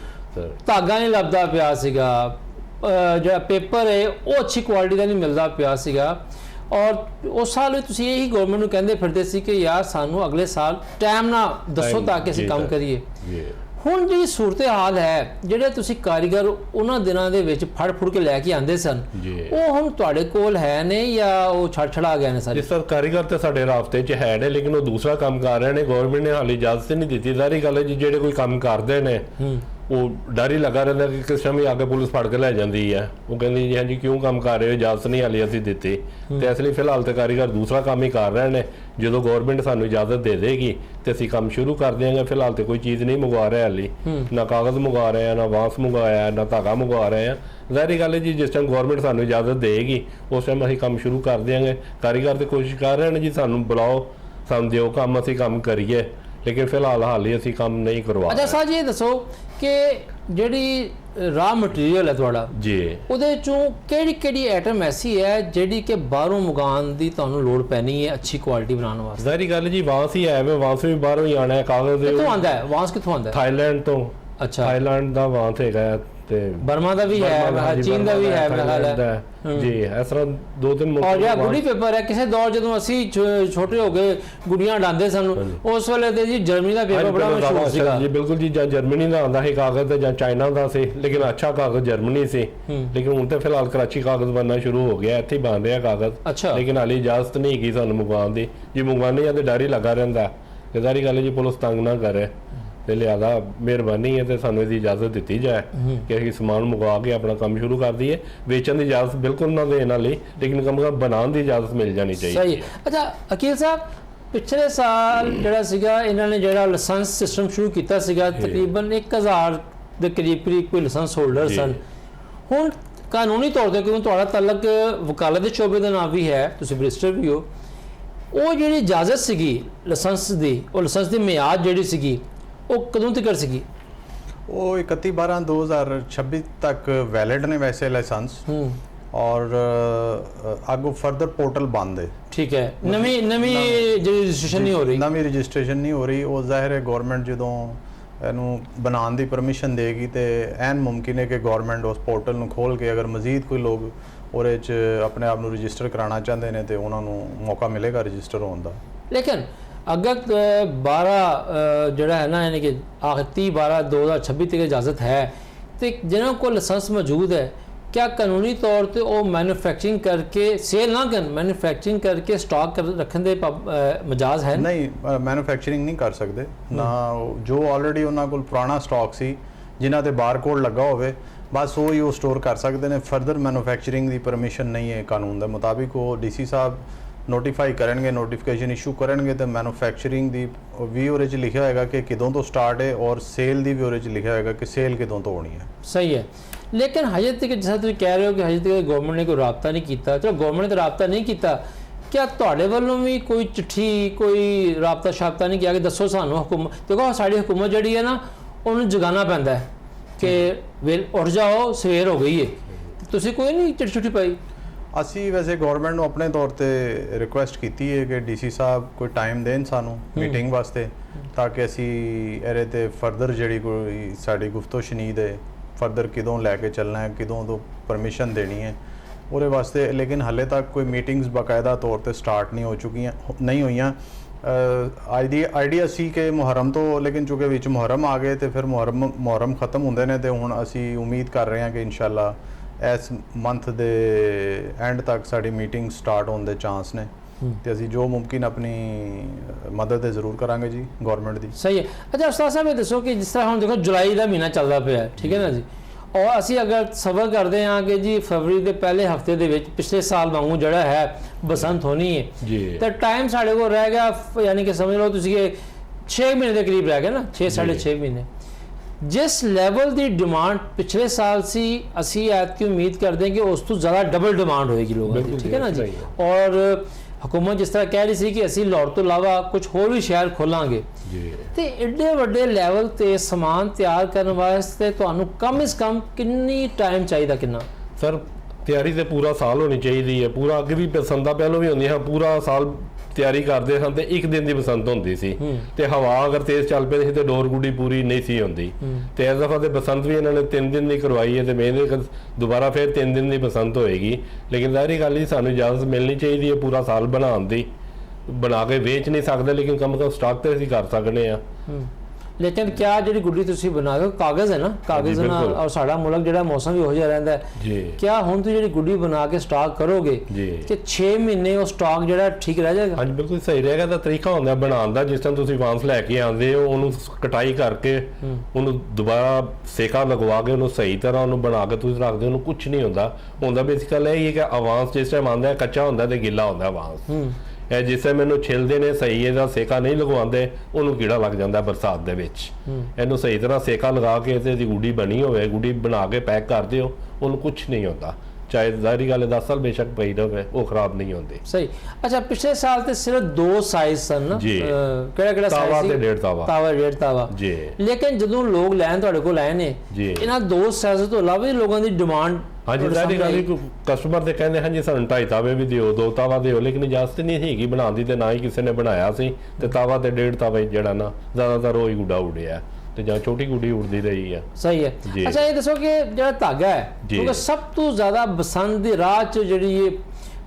ਧਾਗਾ ਨਹੀਂ ਲੱਭਦਾ ਪਿਆ ਸੀਗਾ, ਜਿਹੜਾ ਪੇਪਰ ਹੈ ਉਹ ਅੱਛੀ ਕੁਆਲਿਟੀ ਦਾ ਨਹੀਂ ਮਿਲਦਾ ਪਿਆ ਸੀਗਾ ਔਰ ਉਸ ਸਾਲ ਵੀ ਤੁਸੀਂ ਇਹੀ ਗਵਰਨਮੈਂਟ ਨੂੰ ਕਹਿੰਦੇ ਫਿਰਦੇ ਸੀ ਕਿ ਯਾਰ ਸਾਨੂੰ ਅਗਲੇ ਸਾਲ ਟਾਈਮ ਨਾ ਦੱਸੋ ਤਾਂ ਕਿ ਅਸੀਂ ਕੰਮ ਕਰੀਏ। ਹੁਣ ਜਿਹੜੀ ਸੂਰਤ ਹਾਲ ਹੈ, ਜਿਹੜੇ ਤੁਸੀਂ ਕਾਰੀਗਰ ਉਹਨਾਂ ਦਿਨਾਂ ਦੇ ਵਿੱਚ ਫੜ ਕੇ ਲੈ ਕੇ ਆਉਂਦੇ ਸਨ ਉਹ ਹੁਣ ਤੁਹਾਡੇ ਕੋਲ ਹੈ ਨੇ ਜਾਂ ਉਹ ਛੜਾ ਗਏ ਨੇ ਸਾਰੇ? ਜਿਸ ਤਰ੍ਹਾਂ ਕਾਰੀਗਰ ਤੇ ਸਾਡੇ ਰਾਬਤੇ 'ਚ ਹੈ ਨੇ ਲੇਕਿਨ ਉਹ ਦੂਸਰਾ ਕੰਮ ਕਰ ਰਹੇ ਨੇ, ਗਵਰਨਮੈਂਟ ਨੇ ਹਾਲੇ ਇਜਾਜ਼ਤ ਨਹੀਂ ਦਿੱਤੀ। ਜ਼ਾਹਰੀ ਗੱਲ ਹੈ ਜੀ ਜਿਹੜੇ ਕੋਈ ਕੰਮ ਕਰਦੇ ਨੇ ਉਹ ਡਰ ਹੀ ਲੱਗਾ ਰਹਿੰਦਾ ਕਿ ਕਿਸ ਸਮੇਂ ਆ ਕੇ ਪੁਲਿਸ ਫੜ ਕੇ ਲੈ ਜਾਂਦੀ ਹੈ। ਉਹ ਕਹਿੰਦੀ ਜੀ ਹਾਂਜੀ ਕਿਉਂ ਕੰਮ ਕਰ ਰਹੇ ਹੋ, ਇਜਾਜ਼ਤ ਨਹੀਂ ਹਾਲੇ ਅਸੀਂ ਦਿੱਤੀ। ਤੇ ਇਸ ਲਈ ਫਿਲਹਾਲ ਤੇ ਕਾਰੀਗਰ ਦੂਸਰਾ ਕੰਮ ਹੀ ਕਰ ਰਹੇ ਨੇ। ਜਦੋਂ ਗਵਰਨਮੈਂਟ ਸਾਨੂੰ ਇਜਾਜ਼ਤ ਦੇ ਦੇਗੀ ਤੇ ਅਸੀਂ ਕੰਮ ਸ਼ੁਰੂ ਕਰ ਦਿਆਂਗੇ। ਫਿਲਹਾਲ ਤੇ ਕੋਈ ਚੀਜ਼ ਨਹੀਂ ਮੰਗਵਾ ਰਹੇ ਹਾਲੇ, ਨਾ ਕਾਗਜ਼ ਮੰਗਵਾ ਰਹੇ ਆ, ਨਾ ਵਾਂਸ ਮੰਗਵਾਇਆ, ਨਾ ਧਾਗਾ ਮੰਗਵਾ ਰਹੇ ਆ। ਜ਼ਾਹਰੀ ਗੱਲ ਹੈ ਜੀ ਜਿਸ ਟਾਈਮ ਗਵਰਨਮੈਂਟ ਸਾਨੂੰ ਇਜਾਜ਼ਤ ਦੇਗੀ ਉਸ ਟਾਈਮ ਅਸੀਂ ਕੰਮ ਸ਼ੁਰੂ ਕਰ ਦਿਆਂਗੇ। ਕਾਰੀਗਰ ਤੇ ਕੋਸ਼ਿਸ਼ ਕਰ ਰਹੇ ਨੇ ਜੀ ਸਾਨੂੰ ਬੁਲਾਓ, ਸਾਨੂੰ ਦਿਓ ਕੰਮ, ਅਸੀਂ ਕੰਮ ਕਰੀਏ, ਲੇਕਿਨ ਫਿਲਹਾਲ ਹਾਲੇ ਅਸੀਂ ਕੰਮ ਨਹੀਂ ਕਰਵਾ। ਅੱਛਾ ਸਾਜ ਇਹ ਦੱਸੋ ਕਿ ਜਿਹੜੀ ਰਾ ਮਟੀਰੀਅਲ ਹੈ ਤੁਹਾਡਾ ਜੀ ਉਹਦੇ ਚੋਂ ਕਿਹੜੀ ਆਈਟਮ ਐਸੀ ਹੈ ਜਿਹੜੀ ਕਿ ਬਾਹਰੋਂ ਮੰਗਾਉਣ ਦੀ ਤੁਹਾਨੂੰ ਲੋੜ ਪੈਣੀ ਹੈ ਅੱਛੀ ਕੁਆਲਿਟੀ ਬਣਾਉਣ ਵਾਸਤੇ? ਜ਼ਾਹਰੀ ਗੱਲ ਜੀ ਵਾਂਸ ਹੀ ਆਇਆ ਵੇ, ਵਾਂਸ ਵੀ ਬਾਹਰੋਂ ਹੀ ਆਣਾ ਹੈ। ਕਾਗਜ਼ ਦੇ ਕਿੱਥੋਂ ਆਉਂਦਾ ਹੈ ਵਾਂਸ? ਕਿੱਥੋਂ ਆਉਂਦਾ ਹੈ? ਥਾਈਲੈਂਡ ਤੋਂ। ਅੱਛਾ, ਥਾਈਲੈਂਡ ਦਾ ਵਾਂਸ ਹੈਗਾ ਤੇ ਬਰਮਾ ਦਾ ਵੀ ਹੈ, ਚੀਨ ਦਾ ਵੀ ਹੈ ਮੇਰਾ ਖਿਆਲ ਹੈ ਜੀ। ਇਸ ਤਰ੍ਹਾਂ 2-3 ਔਰ ਜਿਹੜਾ ਗੁੱਡੀ ਪੇਪਰ ਹੈ ਕਿਸੇ ਦੌਰ ਜਦੋਂ ਅਸੀਂ ਛੋਟੇ ਹੋ ਗਏ ਗੁੱਡੀਆਂ ਡਾਂਦੇ ਸਾਨੂੰ ਉਸ ਵੇਲੇ ਤੇ ਜੀ ਜਰਮਨੀ ਦਾ ਪੇਪਰ ਬੜਾ ਮਸ਼ਹੂਰ ਸੀਗਾ ਜੀ। ਬਿਲਕੁਲ ਜੀ, ਜਾਂ ਜਰਮਨੀ ਦਾ ਆਉਂਦਾ ਸੀ ਕਾਗਜ਼ ਤੇ ਜਾਂ ਚਾਈਨਾ ਦਾ ਸੀ, ਲੇਕਿਨ ਅੱਛਾ ਕਾਗਜ਼ ਜਰਮਨੀ ਸੀ। ਲੇਕਿਨ ਹੁਣ ਤੇ ਫਿਲਹਾਲ ਕਰਾਚੀ ਕਾਗਜ਼ ਬਣਨਾ ਸ਼ੁਰੂ ਹੋ ਗਿਆ, ਇੱਥੇ ਬਣ ਰਿਹਾ ਕਾਗਜ਼। ਲੇਕਿਨ ਹਾਲੇ ਇਜਾਜ਼ਤ ਨਹੀਂ ਹੈਗੀ ਸਾਨੂੰ ਮੰਗਵਾਉਣ ਦੀ। ਜੀ ਮੰਗਵਾਉਣੇ ਜਾਂ ਤੇ ਡਰ ਹੀ ਲੱਗਾ ਰਹਿੰਦਾ। ਜ਼ਾਹਰੀ ਗੱਲ ਜੀ ਪੁਲਿਸ ਤੰਗ ਨਾ ਕਰੇ ਤੇ ਲਿਆਦਾ ਮਿਹਰਬਾਨੀ ਹੈ ਤੇ ਸਾਨੂੰ ਇਹਦੀ ਇਜਾਜ਼ਤ ਦਿੱਤੀ ਜਾਏ ਕਿ ਅਸੀਂ ਸਮਾਨ ਮੰਗਵਾ ਕੇ ਆਪਣਾ ਕੰਮ ਸ਼ੁਰੂ ਕਰ ਦਈਏ। ਵੇਚਣ ਦੀ ਇਜਾਜ਼ਤ ਬਿਲਕੁਲ ਨਾ ਦੇਣ ਵਾਲੀ, ਲੇਕਿਨ ਕੰਮ ਬਣਾਉਣ ਦੀ ਇਜਾਜ਼ਤ ਮਿਲ ਜਾਣੀ ਚਾਹੀਦੀ। ਸਹੀ। ਅੱਛਾ ਅਕੀਲ ਸਾਹਿਬ, ਪਿਛਲੇ ਸਾਲ ਜਿਹੜਾ ਸੀਗਾ ਇਹਨਾਂ ਨੇ ਜਿਹੜਾ ਲਾਇਸੈਂਸ ਸਿਸਟਮ ਸ਼ੁਰੂ ਕੀਤਾ ਸੀਗਾ, ਤਕਰੀਬਨ 1000 ਦੇ ਕਰੀਬ ਕੋਈ ਲਾਇਸੈਂਸ ਹੋਲਡਰ ਸਨ। ਹੁਣ ਕਾਨੂੰਨੀ ਤੌਰ ਤੇ ਕਿਉਂਕਿ ਤੁਹਾਡਾ ਤਾਲੁਕ ਵਕਾਲਤ ਦੇ ਸ਼ੋਬੇ ਦੇ ਨਾਲ ਵੀ ਹੈ, ਤੁਸੀਂ ਬੈਰਿਸਟਰ ਵੀ ਹੋ, ਉਹ ਜਿਹੜੀ ਇਜਾਜ਼ਤ ਸੀਗੀ ਲਾਇਸੈਂਸ ਦੀ, ਉਹ ਲਾਇਸੈਂਸ ਦੀ ਮਿਆਦ ਜਿਹੜੀ ਸੀਗੀ ਉਹ ਕਦੋਂ ਤੱਕ ਸੀਗੀ? ਉਹ 31/12/2026 ਤੱਕ ਵੈਲਿਡ ਨੇ ਵੈਸੇ ਲਾਇਸੈਂਸ, ਔਰ ਅੱਗੋਂ ਫਰਦਰ ਪੋਰਟਲ ਬੰਦ ਹੈ। ਠੀਕ ਹੈ, ਨਵੀਂ ਜਿਹੜੀ ਰਜਿਸਟ੍ਰੇਸ਼ਨ ਨਹੀਂ ਹੋ ਰਹੀ, ਨਵੀਂ ਰਜਿਸਟ੍ਰੇਸ਼ਨ ਨਹੀਂ ਹੋ ਰਹੀ। ਉਹ ਜ਼ਾਹਿਰ ਹੈ ਗਵਰਨਮੈਂਟ ਜਦੋਂ ਇਹਨੂੰ ਬਣਾਉਣ ਦੀ ਪਰਮਿਸ਼ਨ ਦੇਗੀ ਤੇ ਐਨ ਮੁਮਕਿਨ ਹੈ ਕਿ ਗਵਰਨਮੈਂਟ ਉਸ ਪੋਰਟਲ ਨੂੰ ਖੋਲ ਕੇ ਅਗਰ ਮਜ਼ੀਦ ਕੋਈ ਲੋਕ ਉਹਦੇ 'ਚ ਆਪਣੇ ਆਪ ਨੂੰ ਰਜਿਸਟਰ ਕਰਾਉਣਾ ਚਾਹੁੰਦੇ ਨੇ ਤੇ ਉਹਨਾਂ ਨੂੰ ਮੌਕਾ ਮਿਲੇਗਾ ਰਜਿਸਟਰ ਹੋਣ ਦਾ। ਲੇਕਿਨ ਅਗਰ 12 ਜਿਹੜਾ ਹੈ ਨਾ, ਯਾਨੀ ਕਿ 30/12/2026 ਤੱਕ ਇਜਾਜ਼ਤ ਹੈ ਤੇ ਜਿਨ੍ਹਾਂ ਕੋਲ ਲਾਇਸੈਂਸ ਮੌਜੂਦ ਹੈ, क्या कानूनी तौर पे वो मैन्युफैक्चरिंग करके सेल ना कर, मैन्युफैक्चरिंग करके स्टॉक रखने दे मजाज है? नहीं, मैन्युफैक्चरिंग नहीं कर सकते ना। जो ऑलरेडी उन्होंने कोल पुराना स्टॉक सी जिन्हां ते बारकोड लगा होवे, बस वो ही वो स्टोर कर सकते हैं। फर्दर मैन्युफैक्चरिंग की परमिशन नहीं है कानून के मुताबिक। वो डीसी साहब नोटिफाई करेंगे, नोटिफिकेशन इशू करेंगे तो मैन्युफैक्चरिंग की भी उहदे च लिखा होएगा कि किदों तो स्टार्ट है, और सेल की भी उहदे च लिखा होएगा कि सेल किदों तो होनी है। सही है, लेकिन हजे तक जिस तुम कह रहे हो कि हजे तक गवर्नमेंट ने कोई राबता नहीं किया, चलो गवर्नमेंट ने तो राबता नहीं किया, क्या तुहाडे वालों भी कोई चिट्ठी कोई राबता शाबता नहीं किया कि दसो सानू हुकूमत? देखो साड़ी हुकूमत जी है ना, उन्होंने जगाना पैंदा है कि वेल उठ जाओ, सवेर हो गई है, तुसीं कोई नहीं चिट्ठी छुट्टी पाई? ਅਸੀਂ ਵੈਸੇ ਗਵਰਨਮੈਂਟ ਨੂੰ ਆਪਣੇ ਤੌਰ ਤੇ ਰਿਕੁਐਸਟ ਕੀਤੀ ਹੈ ਕਿ ਡੀਸੀ ਸਾਹਿਬ ਕੋਈ ਟਾਈਮ ਦੇਣ ਸਾਨੂੰ ਮੀਟਿੰਗ ਵਾਸਤੇ, ਤਾਂ ਕਿ ਅਸੀਂ ਇਹਦੇ ਤੇ ਫਰਦਰ ਜਿਹੜੀ ਕੋਈ ਸਾਡੀ ਗੁਫ਼ਤੋ ਸ਼ਨੀਦ ਹੈ, ਫਰਦਰ ਕਿਦੋਂ ਲੈ ਕੇ ਚੱਲਣਾ ਹੈ, ਕਿਦੋਂ ਤੋਂ ਪਰਮਿਸ਼ਨ ਦੇਣੀ ਹੈ ਉਹਦੇ ਵਾਸਤੇ। ਲੇਕਿਨ ਹਾਲੇ ਤੱਕ ਕੋਈ ਮੀਟਿੰਗਸ ਬਾਕਾਇਦਾ ਤੌਰ ਤੇ ਸਟਾਰਟ ਨਹੀਂ ਹੋਈਆਂ। ਆਈਡੀਆ ਸੀ ਕਿ ਮੁਹਰਮ ਤੋਂ, ਲੇਕਿਨ ਚੂੰਕਿ ਵਿੱਚ ਮੁਹਰਮ ਆ ਗਏ ਤੇ ਫਿਰ ਮੁਹਰਮ ਖਤਮ ਹੁੰਦੇ ਨੇ, ਤੇ ਹੁਣ ਅਸੀਂ ਉਮੀਦ ਕਰ ਰਹੇ ਹਾਂ ਕਿ ਇਨਸ਼ਾਅੱਲਾ ਇਸ ਮੰਥ ਦੇ ਐਂਡ ਤੱਕ ਸਾਡੀ ਮੀਟਿੰਗ ਸਟਾਰਟ ਹੋਣ ਦੇ ਚਾਂਸ ਨੇ, ਤੇ ਅਸੀਂ ਜੋ ਮੁਮਕਿਨ ਆਪਣੀ ਮਦਦ ਹੈ ਜ਼ਰੂਰ ਕਰਾਂਗੇ ਜੀ ਗਵਰਨਮੈਂਟ ਦੀ। ਸਹੀ ਹੈ। ਅੱਛਾ ਉਸਤਾਦ ਸਾਹਿਬ ਇਹ ਦੱਸੋ ਕਿ ਜਿਸ ਤਰ੍ਹਾਂ ਹੁਣ ਦੇਖੋ ਜੁਲਾਈ ਦਾ ਮਹੀਨਾ ਚੱਲਦਾ ਪਿਆ, ਠੀਕ ਹੈ ਨਾ ਜੀ, ਔਰ ਅਸੀਂ ਅਗਰ ਸਬਰ ਕਰਦੇ ਹਾਂ ਕਿ ਜੀ ਫਰਵਰੀ ਦੇ ਪਹਿਲੇ ਹਫਤੇ ਦੇ ਵਿੱਚ ਪਿਛਲੇ ਸਾਲ ਵਾਂਗੂ ਜਿਹੜਾ ਹੈ ਬਸੰਤ ਹੋਣੀ ਹੈ ਜੀ, ਤਾਂ ਟਾਈਮ ਸਾਡੇ ਕੋਲ ਰਹਿ ਗਿਆ, ਯਾਨੀ ਕਿ ਸਮਝ ਲਓ ਤੁਸੀਂ ਕਿ 6 ਮਹੀਨੇ ਦੇ ਕਰੀਬ ਰਹਿ ਗਏ ਨਾ, 6.5 ਮਹੀਨੇ। जिस लैवल की डिमांड पिछले साल सी, असी ऐतकी उम्मीद करते हैं कि उस तो ज़्यादा डबल डिमांड होएगी लोगों की, ठीक है ना जी। और हुकूमत जिस तरह कह रही सी कि असी लाहौर तो इलावा कुछ होर भी शहर खोलांगे, तो एडे वड्डे लैवल ते समान तैयार करने वास्ते तुहानू कम से कम कितनी टाइम चाहिए? कितना सर ਤਿਆਰੀ ਤੇ ਪੂਰਾ ਸਾਲ ਹੋਣੀ ਚਾਹੀਦੀ ਹੈ। ਪੂਰਾ ਅੱਗੇ ਵੀ ਬਸੰਤਾਂ ਪਹਿਲਾਂ ਵੀ ਹੁੰਦੀਆਂ ਹਨ, ਪੂਰਾ ਸਾਲ ਤਿਆਰੀ ਕਰਦੇ ਹਨ ਤੇ ਇੱਕ ਦਿਨ ਦੀ ਬਸੰਤ ਹੁੰਦੀ ਸੀ, ਤੇ ਹਵਾ ਅਗਰ ਤੇਜ਼ ਚੱਲ ਪਈ ਸੀ ਤੇ ਡੋਰ ਗੁੱਡੀ ਪੂਰੀ ਨਹੀਂ ਸੀ ਹੁੰਦੀ। ਤੇ ਇਸ ਦਫਾ ਤੇ ਬਸੰਤ ਵੀ ਇਹਨਾਂ ਨੇ 3 ਦਿਨ ਦੀ ਕਰਵਾਈ ਹੈ, ਤੇ ਮੇਰੇ ਦੁਬਾਰਾ ਫਿਰ 3 ਦਿਨ ਦੀ ਬਸੰਤ ਹੋਏਗੀ। ਲੇਕਿਨ ਜ਼ਾਹਿਰ ਗੱਲ ਹੀ ਸਾਨੂੰ ਇਜਾਜ਼ਤ ਮਿਲਣੀ ਚਾਹੀਦੀ ਹੈ ਪੂਰਾ ਸਾਲ ਬਣਾਉਣ ਦੀ। ਬਣਾ ਕੇ ਵੇਚ ਨਹੀਂ ਸਕਦੇ, ਲੇਕਿਨ ਕਮ ਸੇ ਕਮ ਸਟਾਕ ਤੇ ਅਸੀਂ ਕਰ ਸਕਦੇ ਹਾਂ। लेकिन क्या जी गुड्डी तुसी बना के कागज़ है ना, कागज़ ना, और साड़ा मुल्क जो मौसम भी हो रहा है, क्या हुण तुसीं जी गुड्डी बना के स्टॉक करोगे कि 6 महीने वो स्टॉक जो ठीक रह जाएगा? हाँ जी बिल्कुल सही रहेगा। तो तरीका होंदा बनाने का, जिस टाइम तुसीं वांस लैके आंदे हो उन्होंने कटाई करके उन्होंने दोबारा सेका लगवा के उन्होंने सही तरह उन्होंने बना के तुसीं रखते हो, कुछ नहीं होंदा बेसिकली यही है कि आवास जिस टाइम आंदा है कच्चा होंदा ते गिला होंदा आवास। ਇਹ ਜਿਸ ਸਮੇਂ ਇਹਨੂੰ ਛਿਲਦੇ ਨੇ, ਸਹੀ ਇਹਦਾ ਸੇਕਾ ਨਹੀਂ ਲਗਵਾਉਂਦੇ, ਉਹਨੂੰ ਕੀੜਾ ਲੱਗ ਜਾਂਦਾ ਬਰਸਾਤ ਦੇ ਵਿੱਚ। ਇਹਨੂੰ ਸਹੀ ਤਰ੍ਹਾਂ ਸੇਕਾ ਲਗਾ ਕੇ ਤੇ ਇਹਦੀ ਗੁੱਡੀ ਬਣੀ ਹੋਵੇ, ਗੁੱਡੀ ਬਣਾ ਕੇ ਪੈਕ ਕਰ ਦਿਓ, ਉਹਨੂੰ ਕੁਝ ਨਹੀਂ ਹੁੰਦਾ। ਚਾਹੇ ਜ਼ਾਹਿਰੀ ਗੱਲ 10 ਸਾਲ ਬੇਸ਼ੱਕ ਪਈ ਰਹੇ, ਉਹ ਖਰਾਬ ਨਹੀਂ ਹੁੰਦੀ। ਸਹੀ। ਅੱਛਾ ਪਿਛਲੇ ਸਾਲ ਤੇ ਸਿਰਫ 2 ਸਾਈਜ਼ ਸਨ ਨਾ, ਕਿਹੜਾ ਸਾਈਜ਼ ਤਾਵਾ ਸੀ? ਤੇ 1.5 ਤਾਵਾ। ਤਾਵਾ 1.5 ਤਾਵਾ ਜੀ। ਲੇਕਿਨ ਜਦੋਂ ਲੋਕ ਲੈਣ ਤੁਹਾਡੇ ਕੋਲ ਆਏ ਨੇ, ਇਹਨਾਂ 2 ਸਾਈਜ਼ ਤੋਂ ਇਲਾਵਾ ਵੀ ਲੋਕਾਂ ਦੀ ਡਿਮਾਂਡ ਹਾਂਜੀ ਜ਼ਾਹਿਰੀ ਗੱਲ ਕਸਟਮਰ ਤੇ ਕਹਿੰਦੇ ਹਾਂਜੀ ਸਾਨੂੰ 2.5 ਤਾਵੇ ਵੀ ਦਿਓ, 2 ਤਾਵਾ ਦਿਓ, ਲੇਕਿਨ ਇਜਾਜ਼ਤ ਨਹੀਂ ਹੈਗੀ ਬਣਾਉਣ ਦੀ, ਤੇ ਨਾ ਹੀ ਕਿਸੇ ਨੇ ਬਣਾਇਆ ਸੀ। ਤੇ ਤਾਵਾ ਤੇ 1.5 ਤਾਵਾ ਜਿਹੜਾ ਨਾ ਜ਼ਿਆਦਾਤਰ ਉਹ ਹੀ ਗੁੱਡਾ ਉੜਿਆ, ਤੇ ਜਾਂ ਛੋਟੀ ਗੁੱਡੀ ਉੜਦੀ ਰਹੀ ਹੈ। ਸਹੀ ਹੈ। ਅੱਛਾ ਇਹ ਦੱਸੋ ਕਿ ਜਿਹੜਾ ਧਾਗਾ ਹੈ, ਕਿਉਂਕਿ ਸਭ ਤੋਂ ਜ਼ਿਆਦਾ ਬਸੰਤ ਦੀ ਰਾਤ 'ਚ ਜਿਹੜੀ ਇਹ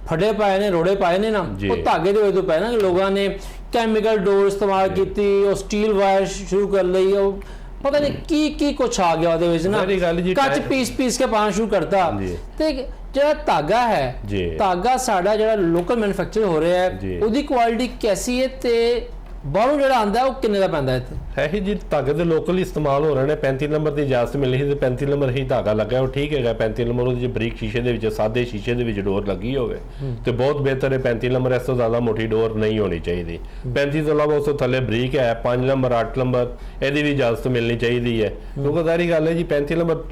ਫੜੇ ਪਾਏ ਨੇ, ਰੋੜੇ ਪਾਏ ਨੇ ਨਾ, ਉਹ ਧਾਗੇ ਦੇ ਵਜ੍ਹਾ ਤੋਂ ਪਏ ਨਾ, ਕਿ ਲੋਕਾਂ ਨੇ ਕੈਮੀਕਲ ਡੋਰ ਇਸਤੇਮਾਲ ਕੀਤੀ, ਉਹ ਸਟੀਲ ਵਾਇਰ ਸ਼ੁਰੂ ਕਰ ਲਈ, ਉਹ ਪਤਾ ਨਹੀਂ ਕੀ ਕੁਛ ਆ ਗਿਆ ਉਹਦੇ ਵਿੱਚ ਨਾ, ਕੱਚ ਪੀਸ ਕੇ ਪਾਣਾ ਸ਼ੁਰੂ ਕਰਤਾ। ਤੇ ਜਿਹੜਾ ਧਾਗਾ ਹੈ, ਧਾਗਾ ਸਾਡਾ ਜਿਹੜਾ ਲੋਕਲ ਮੈਨੂਫੈਕਚਰ ਹੋ ਰਿਹਾ ਹੈ, ਉਹਦੀ ਕੁਆਲਿਟੀ ਕੈਸੀ ਹੈ ਤੇ ਬਾਹਰੋਂ ਜਿਹੜਾ ਆਂਦਾ ਉਹ ਕਿੰਨੇ ਦਾ ਪੈਂਦਾ ਇੱਥੇ? ਹੈ ਜੀ ਧਾਗੇ ਦੇ ਲੋਕਲ ਇਸਤੇਮਾਲ ਹੋ ਰਹੇ ਨੇ। 35 ਨੰਬਰ ਦੀ ਇਜਾਜ਼ਤ ਮਿਲੀ ਸੀ ਤੇ 35 ਨੰਬਰ ਹੀ ਧਾਗਾ ਲੱਗਾ, ਉਹ ਠੀਕ ਹੈਗਾ। 35 ਨੰਬਰ ਉਹਦੇ 'ਚ ਬਰੀਕ ਸ਼ੀਸ਼ੇ ਦੇ ਵਿੱਚ, ਸਾਦੇ ਸ਼ੀਸ਼ੇ ਦੇ ਵਿੱਚ ਡੋਰ ਲੱਗੀ ਹੋਵੇ ਤੇ ਬਹੁਤ ਬਿਹਤਰ ਹੈ। 35 ਨੰਬਰ ਇਸ ਤੋਂ ਜ਼ਿਆਦਾ ਮੋਟੀ ਡੋਰ ਨਹੀਂ ਹੋਣੀ ਚਾਹੀਦੀ। 35 ਤੋਂ ਇਲਾਵਾ ਉਸ ਤੋਂ ਥੱਲੇ ਬਰੀਕ ਹੈ 5 ਨੰਬਰ 8 ਨੰਬਰ, ਇਹਦੀ ਵੀ ਇਜਾਜ਼ਤ ਮਿਲਣੀ ਚਾਹੀਦੀ ਹੈ, ਕਿਉਂਕਿ ਜ਼ਾਹਰੀ ਗੱਲ ਹੈ ਜੀ 35 ਨੰਬਰ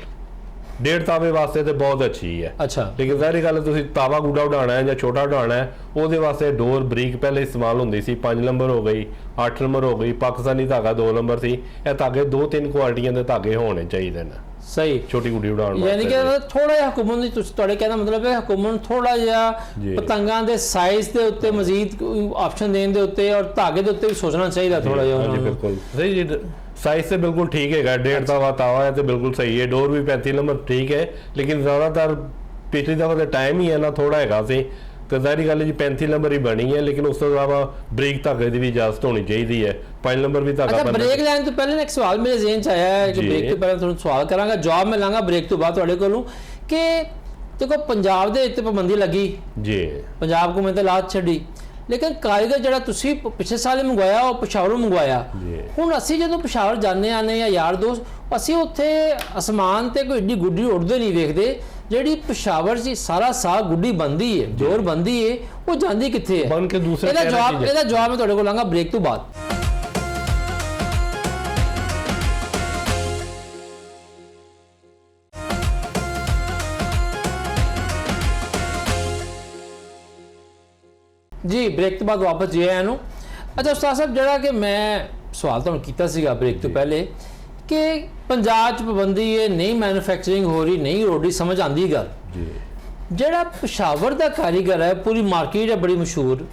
ਡੇਢ ਤਾਵੇ ਵਾਸਤੇ ਤੇ ਬਹੁਤ ਅੱਛੀ ਹੈ। ਅੱਛਾ, ਲੇਕਿਨ ਜ਼ਾਹਰੀ ਗੱਲ ਹੈ ਤੁਸੀਂ ਤਾਵਾ ਗੁੱਡਾ ਉਡਾਉਣਾ ਹੈ ਜਾਂ ਛੋਟਾ ਉਡਾਉਣਾ ਹੈ, ਉਹਦੇ ਵਾਸਤੇ ਡੋਰ ਬਰੀਕ ਪਹਿਲੇ ਇਸਤੇਮਾਲ ਹੁੰਦੀ ਸੀ। 5 ਨੰਬਰ ਹੋ ਗਈ, 8 ਨੰਬਰ ਹੋ ਗਈ, ਪਾਕਿਸਤਾਨੀ ਧਾਗਾ 2 ਨੰਬਰ ਸੀ। ਇਹ ਧਾਗੇ 2-3 ਕੁਆਲਿਟੀਆਂ ਦੇ ਧਾਗੇ ਹੋਣੇ ਚਾਹੀਦੇ ਨੇ ਸਹੀ, ਛੋਟੀ ਗੁੱਡੀ ਉਡਾਉਣ ਵਾਸਤੇ। ਯਾਨੀ ਕਿ ਥੋੜਾ ਜਿਹਾ ਹੁਕੂਮਤ ਦੀ ਤੁਹਾਡੇ ਕਹਿਣ ਦਾ ਮਤਲਬ ਹੈ ਹੁਕੂਮਤ ਨੂੰ ਥੋੜਾ ਜਿਹਾ ਪਤੰਗਾਂ ਦੇ ਸਾਈਜ਼ ਦੇ ਉੱਤੇ ਮਜ਼ੀਦ ਆਪਸ਼ਨ ਦੇਣ ਦੇ ਉੱਤੇ ਔਰ ਧਾਗੇ ਦੇ ਉੱਤੇ ਵੀ ਸੋਚਣਾ ਚਾਹੀਦਾ ਥੋੜਾ ਜਿਹਾ। ਹਾਂਜੀ ਬਿਲਕੁਲ ਸਹੀ ਜੀ, ਸਾइज से बिल्कुल ठीक है। 1.5 तावा है तो बिल्कुल सही है। डोर भी 35 नंबर ठीक है, लेकिन ज़्यादातर पिछली दफ़ा तो टाइम ही है ना थोड़ा है सी, तो ज़ाहिर गल है जी 35 नंबर ही बनी है, लेकिन उस तो इलावा ब्रेक धागे की भी इजाजत होनी चाहिए है। 5 नंबर भी धागा। अच्छा, ब्रेक लैन तो पहले एक सवाल मेरे ज़हन च आया है कि ब्रेक तो पहले थोड़ा सवाल करांगा, जवाब मैं लांगा ब्रेक तो बाद तुहाडे कोलों कि देखो पंजाब दे उत्ते पाबंदी लगी जी, पंजाब को मैं तो लात छड्डी, लेकिन कारीगर ਜਿਹੜਾ ਤੁਸੀਂ ਪਿਛਲੇ ਸਾਲ ਹੀ ਮੰਗਵਾਇਆ ਉਹ ਪਿਸ਼ਾਵਰੋਂ ਮੰਗਵਾਇਆ। ਹੁਣ ਅਸੀਂ ਜਦੋਂ ਪਿਸ਼ਾਵਰ ਜਾਂਦੇ ਆਨੇ ਜਾਂ ਯਾਰ ਦੋਸਤ, ਅਸੀਂ ਉੱਥੇ ਅਸਮਾਨ ਤੇ ਕੋਈ ਏਡੀ ਗੁੱਡੀ ਉੜਦੇ ਨਹੀਂ ਵੇਖਦੇ ਜਿਹੜੀ ਪਿਸ਼ਾਵਰ 'ਚ ਸਾਰਾ ਸਾਹ ਗੁੱਡੀ ਬੰਦੀ ਹੈ, ਡੋਰ ਬੰਦੀ ਹੈ, ਉਹ ਜਾਂਦੀ ਕਿੱਥੇ ਹੈ? ਬਣ ਕੇ ਦੂਸਰੇ ਇਹਦਾ ਜਵਾਬ ਮੈਂ ਤੁਹਾਡੇ ਕੋਲ ਲਾਂਗਾ ਬ੍ਰੇਕ ਤੋਂ ਬਾਅਦ। जी ब्रेक तो बाद वापस जी आया। अच्छा उस्ताद साहब, जरा कि मैं सवाल तो किया सीगा ब्रेक तो पहले कि पंजाब च पाबंदी है, नहीं मैन्युफैक्चरिंग हो रही, नहीं हो रही, समझ आती गल जड़ा पेशावर का कारीगर है, पूरी मार्केट है बड़ी मशहूर,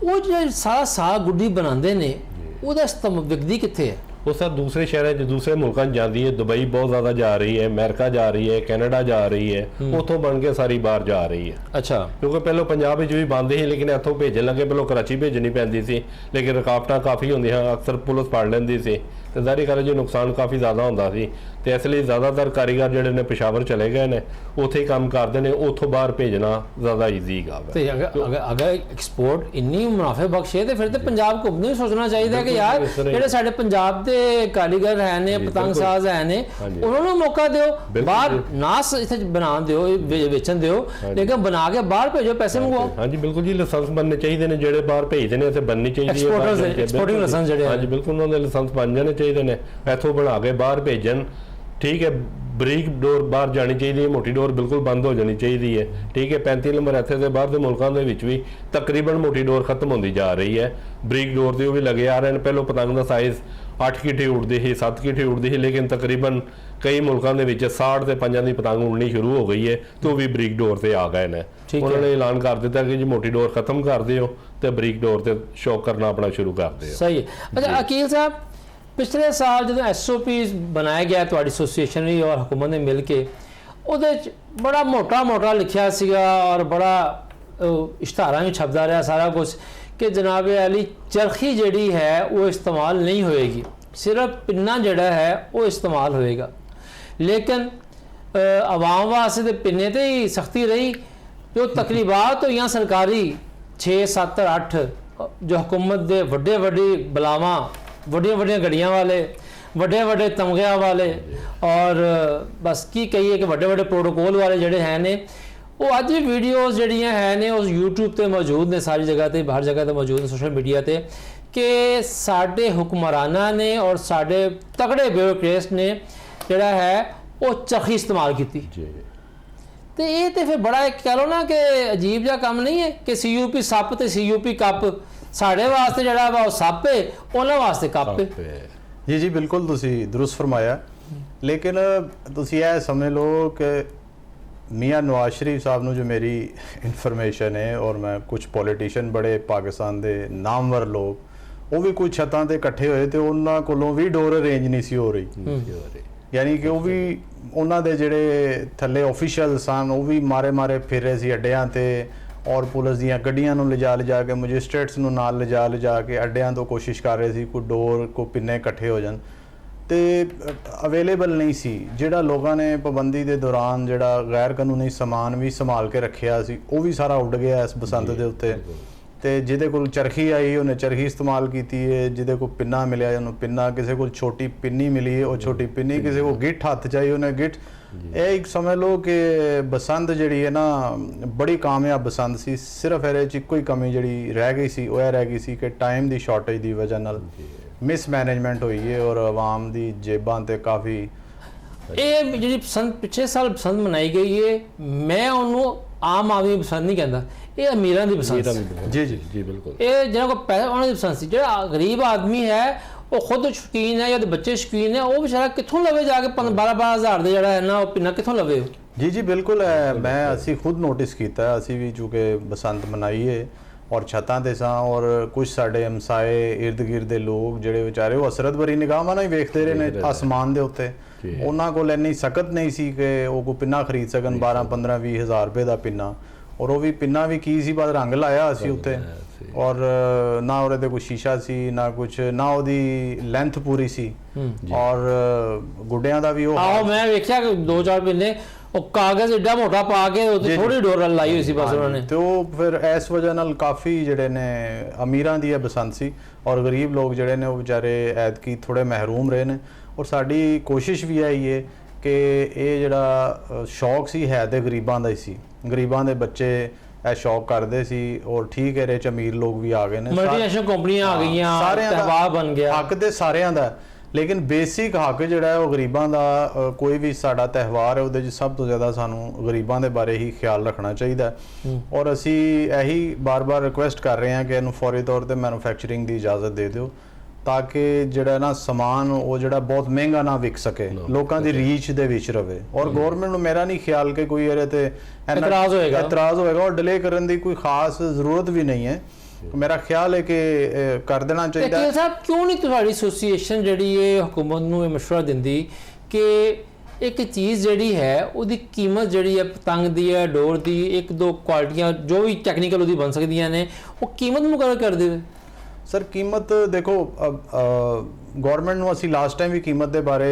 वो जो सारा साग गुड्डी बनाते ने वो विकदी कित्थे है? वो सब दूसरे शहर दूसरे मुल्कों जाती है। दुबई बहुत ज़्यादा जा रही है, अमेरिका जा रही है, कैनेडा जा रही है, उतों बन के सारी बाहर जा रही है। अच्छा, क्योंकि पहले पंजाब भी बंद ही, लेकिन इतों भेजन लगे, पहले कराची भेजनी पैंदी सी, लेकिन रुकावटां काफ़ी होंदियां, अक्सर पुलिस फड़ लैंदी सी, तो ज़ाहिर गल जो नुकसान काफ़ी ज़्यादा होंदा सी, तो इसलिए ज़्यादातर कारीगर जिहड़े ने पेशावर चले गए ने, उत्थे ही काम करते हैं, उत्थों बाहर भेजना ज़्यादा ईजी है। अगर एक्सपोर्ट इन्नी मुनाफे बख्श है तो फिर तो पंजाब को भी सोचना चाहिए कि यार जिहड़े साडे पंजाब दे कारीगर है ने, पतंग साज है ने, उन्होंने मौका दियो, बाहर ना इत्थे बना दियो, बेचन दियो, लेकिन बना के बाहर भेजो, पैसे मंगवाओ। हाँ जी बिल्कुल जी, लाइसेंस बनने चाहिए ने, जिहड़े बाहर भेजदे ने इत्थे बननी चाहिए एक्सपोर्टिंग लाइसेंस जिहड़े। हाँ जी बिल्कुल, उन्होंने लाइसेंस बन जाने चाहिए ने, इत्थों बना के बाहर भेजन, ठीक है। बरीक डोर बाहर जानी चाहिए, मोटी डोर बिल्कुल बंद हो जानी चाहिए है, ठीक है। 35 नंबर इत्थे ते बाहर के मुल्कों के विच भी तकरीबन मोटी डोर खत्म होती जा रही है, बरीक डोर के भी लगे आ रहे हैं। पहलों पतंग का साइज 8 किट्ठी उड़ती थी, 7 किट्ठी उड़ती थी, लेकिन तकरीबन कई मुल्कों के विच 60 ते 5 की पतंग उड़नी शुरू हो गई है, तो भी बरीक डोर से आ गए हैं। उन्होंने ऐलान कर दिता कि जी मोटी डोर खत्म कर दिओ ते बरीक डोर से शौक करना अपना शुरू कर दिओ। सही है। अच्छा अकील साहब, पिछले साल जो SOP बनाया गया तुहाडी एसोसीएशन भी और हुकूमत ने मिल के उहदे बड़ा मोटा मोटा लिखिया सीगा और बड़ा इश्तारां भी छपदा रहा सारा कुछ कि जनाब अली चरखी जिहड़ी है वो इस्तेमाल नहीं होएगी, सिर्फ पिन्ना जिहड़ा है वो इस्तेमाल होएगा। लेकिन आवाम वास्ते तो पिन्ने ते ही सख्ती रही, जो तकरीबात होइयां सरकारी 6, 7, 8 जो हुकूमत दे वड्डे वड्डी बलावां, ਵੱਡੀਆਂ ਵੱਡੀਆਂ ਗੱਡੀਆਂ ਵਾਲੇ, ਵੱਡੇ ਵੱਡੇ ਤਮਗਿਆਂ ਵਾਲੇ और बस की कहिए कि ਵੱਡੇ ਵੱਡੇ प्रोटोकॉल वाले ਜਿਹੜੇ ਹੈ ਨੇ ਉਹ ਅੱਜ ਵੀ ਵੀਡੀਓਜ਼ ਜਿਹੜੀਆਂ ਹੈ ਨੇ ਉਸ YouTube ਤੇ ਮੌਜੂਦ ਨੇ, ਸਾਰੀ ਜਗ੍ਹਾ ਤੇ, ਹਰ ਜਗ੍ਹਾ ਤੇ ਮੌਜੂਦ ਨੇ, ਸੋਸ਼ਲ ਮੀਡੀਆ ਤੇ, ਕਿ ਸਾਡੇ ਹੁਕਮਰਾਨਾਂ ਨੇ ਔਰ ਸਾਡੇ ਤਗੜੇ ਬਿਊਰੋਕਰੇਟਸ ਨੇ ਜਿਹੜਾ ਹੈ ਉਹ ਚਰਖੀ ਇਸਤੇਮਾਲ ਕੀਤੀ ਤੇ ਇਹ ਤੇ ਫਿਰ ਬੜਾ ਇੱਕ ਕਹ ਲਓ ਨਾ ਕਿ ਅਜੀਬ ਜਿਹਾ ਕੰਮ ਨਹੀਂ ਹੈ ਕਿ CUP ਸੱਪ ਤੇ CUP ਕੱਪ ਸਾਡੇ ਵਾਸਤੇ ਜਿਹੜਾ ਵਾ ਉਹ ਸੱਪ ਹੈ, ਉਹਨਾਂ ਵਾਸਤੇ ਕੱਪ ਹੈ। जी जी बिल्कुल तुसी दुरुस्त फरमाया, लेकिन तुसी यह समझ लो कि मियाँ नवाज शरीफ साहब नूं जो मेरी इन्फॉर्मेशन है और मैं कुछ पॉलिटिशियन बड़े पाकिस्तान के नामवर लोग वो भी कुछ छत्तां ते इकट्ठे होए तो उन्हां कोलों भी डोर अरेंज नहीं सी हो रही, यानी कि वो भी उन्हां दे जिहड़े थल्ले ऑफिशियल सन वो भी मारे मारे फिर रहे सी अड्डियां ते और पुलिस ਦੀਆਂ ਗੱਡੀਆਂ ਨੂੰ ਲਿਜਾ ਕੇ ਮੈਜਿਸਟ੍ਰੇਟਸ ਨੂੰ ਨਾਲ ਲਿਜਾ ਕੇ ਅੱਡਿਆਂ ਤੋਂ ਕੋਸ਼ਿਸ਼ ਕਰ ਰਹੇ ਸੀ ਕੋਈ ਡੋਰ ਕੋ ਪਿੰਨੇ ਇਕੱਠੇ ਹੋ ਜਾਣ ਤੇ ਅਵੇਲੇਬਲ ਨਹੀਂ ਸੀ। ਜਿਹੜਾ ਲੋਕਾਂ ਨੇ ਪਾਬੰਦੀ ਦੇ ਦੌਰਾਨ ਜਿਹੜਾ ਗੈਰ ਕਾਨੂੰਨੀ ਸਮਾਨ ਵੀ ਸੰਭਾਲ ਕੇ ਰੱਖਿਆ ਸੀ ਉਹ ਵੀ ਸਾਰਾ ਉੱਡ ਗਿਆ ਇਸ ਬਸੰਤ ਦੇ ਉੱਤੇ ਤੇ ਜਿਹਦੇ ਕੋਲ ਚਰਖੀ ਆਈ ਉਹਨੇ ਚਰਖੀ ਇਸਤੇਮਾਲ ਕੀਤੀ ਹੈ, ਜਿਹਦੇ ਕੋਲ ਪਿੰਨਾ ਮਿਲਿਆ ਉਹਨੂੰ ਪਿੰਨਾ, ਕਿਸੇ ਕੋਲ ਛੋਟੀ ਪਿੰਨੀ ਮਿਲੀ ਉਹ ਛੋਟੀ ਪਿੰਨੀ, ਕਿਸੇ ਕੋਲ ਗਿੱਠ ਹੱਥ 'ਚ ਆਈ ਉਹਨੇ ਗਿੱਠ। ਇਹ ਇੱਕ ਸਮਝ ਲਓ ਕਿ ਬਸੰਤ ਜਿਹੜੀ ਹੈ ਨਾ ਬੜੀ ਕਾਮਯਾਬ ਬਸੰਤ ਸੀ। ਸਿਰਫ ਇਹਦੇ 'ਚ ਇੱਕੋ ਹੀ ਕਮੀ ਜਿਹੜੀ ਰਹਿ ਗਈ ਸੀ ਉਹ ਇਹ ਰਹਿ ਗਈ ਸੀ ਕਿ ਟਾਈਮ ਦੀ ਸ਼ਾਰਟੇਜ ਦੀ ਵਜ੍ਹਾ ਨਾਲ ਮਿਸਮੈਨੇਜਮੈਂਟ ਹੋਈ ਹੈ ਔਰ ਆਵਾਮ ਦੀ ਜੇਬਾਂ ਤੇ ਕਾਫੀ। ਇਹ ਜਿਹੜੀ ਬਸੰਤ ਪਿਛਲੇ ਸਾਲ ਬਸੰਤ ਮਨਾਈ ਗਈ ਹੈ, ਮੈਂ ਉਹਨੂੰ ਆਮ ਆਦਮੀ ਦੀ ਬਸੰਤ ਨਹੀਂ ਕਹਿੰਦਾ, ਇਹ ਅਮੀਰਾਂ ਦੀ ਬਸੰਤ ਸੀ। ਜੀ ਜੀ ਜੀ ਬਿਲਕੁਲ। ਇਹ ਜਿਹਨਾਂ ਕੋਲ ਪੈਸਾ ਉਹਨਾਂ ਦੀ ਬਸੰਤ ਸੀ। ਜਿਹੜਾ ਗਰੀਬ ਆਦਮੀ ਹੈ ਉਹ ਖੁਦ ਸ਼ੌਕੀਨ ਹੈ ਜਾਂ ਉਹਦੇ ਬੱਚੇ ਸ਼ੌਕੀਨ ਹੈ, ਉਹ ਵਿਚਾਰਾ ਕਿੱਥੋਂ ਲਵੇ ਜਾ ਕੇ 12-12 ਹਜ਼ਾਰ ਦੇ ਜਿਹੜਾ ਹੈ ਨਾ ਉਹ ਪਿੰਨਾ ਕਿੱਥੋਂ ਲਵੇ? ਜੀ ਜੀ ਬਿਲਕੁਲ। ਅਸੀਂ ਖੁਦ ਨੋਟਿਸ ਕੀਤਾ, ਅਸੀਂ ਵੀ ਚੂँਕਿ ਬਸੰਤ ਮਨਾਈ ਹੈ ਔਰ ਛੱਤਾਂ ਤੇ ਸਾਂ ਔਰ ਕੁਝ ਸਾਡੇ ਹਮਸਾਏ ਇਰਦ ਗਿਰਦ ਦੇ ਲੋਕ ਜਿਹੜੇ ਵਿਚਾਰੇ ਉਹ ਹਸਰਤ ਭਰੀ ਨਿਗਾਹਾਂ ਨਾਲ ਹੀ ਵੇਖਦੇ ਰਹੇ ਨੇ ਆਸਮਾਨ ਦੇ ਉੱਤੇ। ਉਹਨਾਂ ਕੋਲ ਇੰਨੀ ਸਖਤ ਨਹੀਂ ਸੀ ਕਿ ਉਹ ਕੋਈ ਪਿੰਨਾ ਖਰੀਦ ਸਕਣ 12-15-20 ਹਜ਼ਾਰ ਰੁਪਏ ਦਾ ਪਿੰਨਾ। ਔਰ ਉਹ ਵੀ ਪਿੰਨਾ ਵੀ ਕੀ ਸੀ, ਬਸ ਰੰਗ ਲਾਇਆ ਅਸੀਂ ਉੱਤੇ ਔਰ ਨਾ ਉਹਦੇ ਤੇ ਕੋਈ ਸ਼ੀਸ਼ਾ ਸੀ ਨਾ ਕੁਛ, ਨਾ ਉਹਦੀ ਲੈਂਥ ਪੂਰੀ ਸੀ ਔਰ ਗੁੱਡਿਆਂ ਦਾ ਵੀ ਉਹ। ਆਹੋ ਮੈਂ ਵੇਖਿਆ ਕਿ 2-4 ਪਿੰਨੇ ਉਹ ਕਾਗਜ਼ ਏਡਾ ਮੋਟਾ ਪਾ ਕੇ ਉੱਤੇ ਥੋੜੀ ਡੋਰ ਲਾਈ ਹੋਈ ਸੀ ਬਸ ਉਹਨਾਂ ਨੇ। ਤੇ ਉਹ ਫਿਰ ਇਸ ਵਜ੍ਹਾ ਨਾਲ ਕਾਫੀ ਜਿਹੜੇ ਨੇ ਅਮੀਰਾਂ ਦੀ ਇਹ ਬਸੰਤ ਸੀ ਔਰ ਗਰੀਬ ਲੋਕ ਜਿਹੜੇ ਨੇ ਉਹ ਵਿਚਾਰੇ ਐਤਕੀ ਥੋੜੇ ਮਹਿਰੂਮ ਰਹੇ ਨੇ। ਔਰ ਸਾਡੀ ਕੋਸ਼ਿਸ਼ ਵੀ ਆਈ ਹੈ ਕਿ ਇਹ ਜਿਹੜਾ ਸ਼ੌਕ ਸੀ ਹੈ ਤੇ ਗਰੀਬਾਂ ਦਾ ਹੀ ਸੀ, ਗਰੀਬਾਂ ਦੇ ਬੱਚੇ ਇਹ ਸ਼ੌਕ ਕਰਦੇ ਸੀ ਔਰ ਠੀਕ ਹੈ ਇਹਦੇ 'ਚ ਅਮੀਰ ਲੋਕ ਵੀ ਆ ਗਏ ਨੇ, ਮਲਟੀਨੈਸ਼ਨਲ ਕੰਪਨੀਆਂ ਆ ਗਈਆਂ, ਤਹਿਵਾਰ ਬਣ ਗਿਆ। ਹੱਕ ਤੇ ਸਾਰਿਆਂ ਦਾ, ਲੇਕਿਨ ਬੇਸਿਕ ਹੱਕ ਜਿਹੜਾ ਹੈ ਉਹ ਗਰੀਬਾਂ ਦਾ। ਕੋਈ ਵੀ ਸਾਡਾ ਤਿਉਹਾਰ ਹੈ ਉਹਦੇ 'ਚ ਸਭ ਤੋਂ ਜ਼ਿਆਦਾ ਸਾਨੂੰ ਗਰੀਬਾਂ ਦੇ ਬਾਰੇ ਹੀ ਖਿਆਲ ਰੱਖਣਾ ਚਾਹੀਦਾ ਔਰ ਅਸੀਂ ਇਹੀ ਬਾਰ-ਬਾਰ ਰਿਕੁਐਸਟ ਕਰ ਰਹੇ ਹਾਂ ਕਿ ਇਹਨੂੰ ਫੌਰੀ ਤੌਰ ਤੇ ਮੈਨੂਫੈਕਚਰਿੰਗ ਦੀ ਇਜਾਜ਼ਤ ਦੇ ਦਿਓ ਤਾਂ ਕਿ ਜਿਹੜਾ ਨਾ ਸਮਾਨ ਉਹ ਜਿਹੜਾ ਬਹੁਤ ਮਹਿੰਗਾ ਨਾ ਵਿਕ ਸਕੇ, ਲੋਕਾਂ ਦੀ ਰੀਚ ਦੇ ਵਿੱਚ ਰਵੇ। ਔਰ ਗਵਰਨਮੈਂਟ ਨੂੰ ਮੇਰਾ ਨਹੀਂ ਖਿਆਲ ਕਿ ਕੋਈ ਇਹਦੇ ਤੇ ਇਤਰਾਜ਼ ਹੋਏਗਾ ਔਰ ਡਿਲੇ ਕਰਨ ਦੀ ਕੋਈ ਖਾਸ ਜ਼ਰੂਰਤ ਵੀ ਨਹੀਂ ਹੈ। ਮੇਰਾ ਖਿਆਲ ਹੈ ਕਿ ਕਰ ਦੇਣਾ ਚਾਹੀਦਾ। ਲੇਕਿਨ ਸਾਹਿਬ ਕਿਉਂ ਨਹੀਂ ਤੁਹਾਡੀ ਐਸੋਸੀਏਸ਼ਨ ਜਿਹੜੀ ਹੈ ਹਕੂਮਤ ਨੂੰ ਇਹ ਮਸ਼ਵਰਾ ਦਿੰਦੀ ਕਿ ਇੱਕ ਚੀਜ਼ ਜਿਹੜੀ ਹੈ ਉਹਦੀ ਕੀਮਤ ਜਿਹੜੀ ਹੈ ਪਤੰਗ ਦੀ ਹੈ, ਡੋਰ ਦੀ, 1-2 ਕੁਆਲਿਟੀਆਂ ਜੋ ਵੀ ਟੈਕਨੀਕਲ ਉਹਦੀ ਬਣ ਸਕਦੀਆਂ ਨੇ ਉਹ ਕੀਮਤ ਮੁਕਰਰ ਕਰ ਦੇਵੇ? ਸਰ ਕੀਮਤ ਦੇਖੋ, ਗਵਰਨਮੈਂਟ ਨੂੰ ਅਸੀਂ ਲਾਸਟ ਟਾਈਮ ਵੀ ਕੀਮਤ ਦੇ ਬਾਰੇ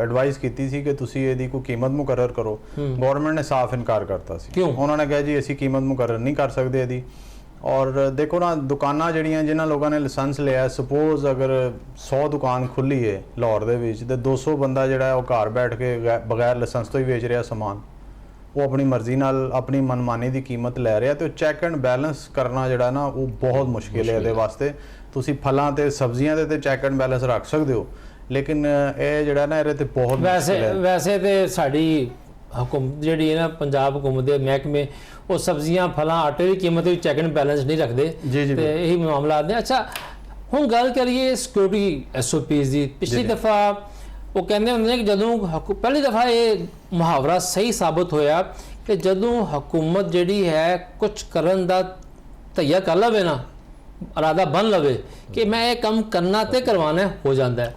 ਐਡਵਾਈਸ ਕੀਤੀ ਸੀ ਕਿ ਤੁਸੀਂ ਇਹਦੀ ਕੋਈ ਕੀਮਤ ਮੁਕਰਰ ਕਰੋ। ਗਵਰਨਮੈਂਟ ਨੇ ਸਾਫ਼ ਇਨਕਾਰ ਕਰਤਾ ਸੀ। ਉਹਨਾਂ ਨੇ ਕਿਹਾ ਜੀ ਅਸੀਂ ਕੀਮਤ ਮੁਕਰਰ ਨਹੀਂ ਕਰ ਸਕਦੇ ਇਹਦੀ। ਔਰ ਦੇਖੋ ਨਾ ਦੁਕਾਨਾਂ ਜਿਹੜੀਆਂ ਜਿਨ੍ਹਾਂ ਲੋਕਾਂ ਨੇ ਲਾਇਸੈਂਸ ਲਿਆ, ਸਪੋਜ਼ ਅਗਰ 100 ਦੁਕਾਨ ਖੁੱਲੀ ਹੈ ਲਾਹੌਰ ਦੇ ਵਿੱਚ ਤੇ 200 ਬੰਦਾ ਜਿਹੜਾ ਹੈ ਉਹ ਘਰ ਬੈਠ ਕੇ ਬਗੈਰ ਲਾਇਸੈਂਸ ਤੋਂ ਹੀ ਵੇਚ ਰਿਹਾ ਸਮਾਨ, ਉਹ ਆਪਣੀ ਮਰਜ਼ੀ ਨਾਲ ਆਪਣੀ ਮਨਮਾਨੀ ਦੀ ਕੀਮਤ ਲੈ ਰਿਹਾ ਤੇ ਉਹ ਚੈੱਕ ਐਂਡ ਬੈਲੈਂਸ ਕਰਨਾ ਜਿਹੜਾ ਨਾ ਉਹ ਬਹੁਤ ਮੁਸ਼ਕਿਲ ਹੈ ਇਹਦੇ ਵਾਸਤੇ। ਤੁਸੀਂ ਫਲਾਂ ਤੇ ਸਬਜ਼ੀਆਂ ਦੇ ਤੇ ਚੈੱਕ ਐਂਡ ਬੈਲੈਂਸ ਰੱਖ ਸਕਦੇ ਹੋ, ਲੇਕਿਨ ਇਹ ਜਿਹੜਾ ਨਾ ਇਹਦੇ ਤੇ ਬਹੁਤ ਮੁਸ਼ਕਿਲ ਹੈ। ਵੈਸੇ ਤੇ ਸਾਡੀ ਹਕੂਮਤ ਜਿਹੜੀ ਹੈ ਨਾ ਪੰਜਾਬ ਹਕੂਮਤ ਦੇ ਮਹਿਕਮੇ ਉਹ ਸਬਜ਼ੀਆਂ ਫਲਾਂ ਆਟੇ ਦੀ ਕੀਮਤ ਵਿੱਚ ਚੈੱਕ ਐਂਡ ਬੈਲੈਂਸ ਨਹੀਂ ਰੱਖਦੇ ਤੇ ਇਹੀ ਮਾਮਲਾ ਨੇ। ਅੱਛਾ ਹੁਣ ਗੱਲ ਕਰੀਏ ਸਿਕਿਉਰਿਟੀ SOPs ਦੀ। ਪਿਛਲੀ ਦਫਾ ਉਹ ਕਹਿੰਦੇ ਹੁੰਦੇ ਨੇ ਕਿ ਜਦੋਂ ਪਹਿਲੀ ਦਫਾ ਇਹ ਮੁਹਾਵਰਾ ਸਹੀ ਸਾਬਤ ਹੋਇਆ ਕਿ ਜਦੋਂ ਹਕੂਮਤ ਜਿਹੜੀ ਹੈ ਕੁਝ ਕਰਨ ਦਾ ਤਈਆ ਕਰ ਲਵੇ ਨਾ, ਇਰਾਦਾ ਬਣ ਲਵੇ ਕਿ ਮੈਂ ਇਹ ਕੰਮ ਕਰਨਾ ਤੇ ਕਰਵਾਉਣਾ, ਹੋ ਜਾਂਦਾ ਹੈ।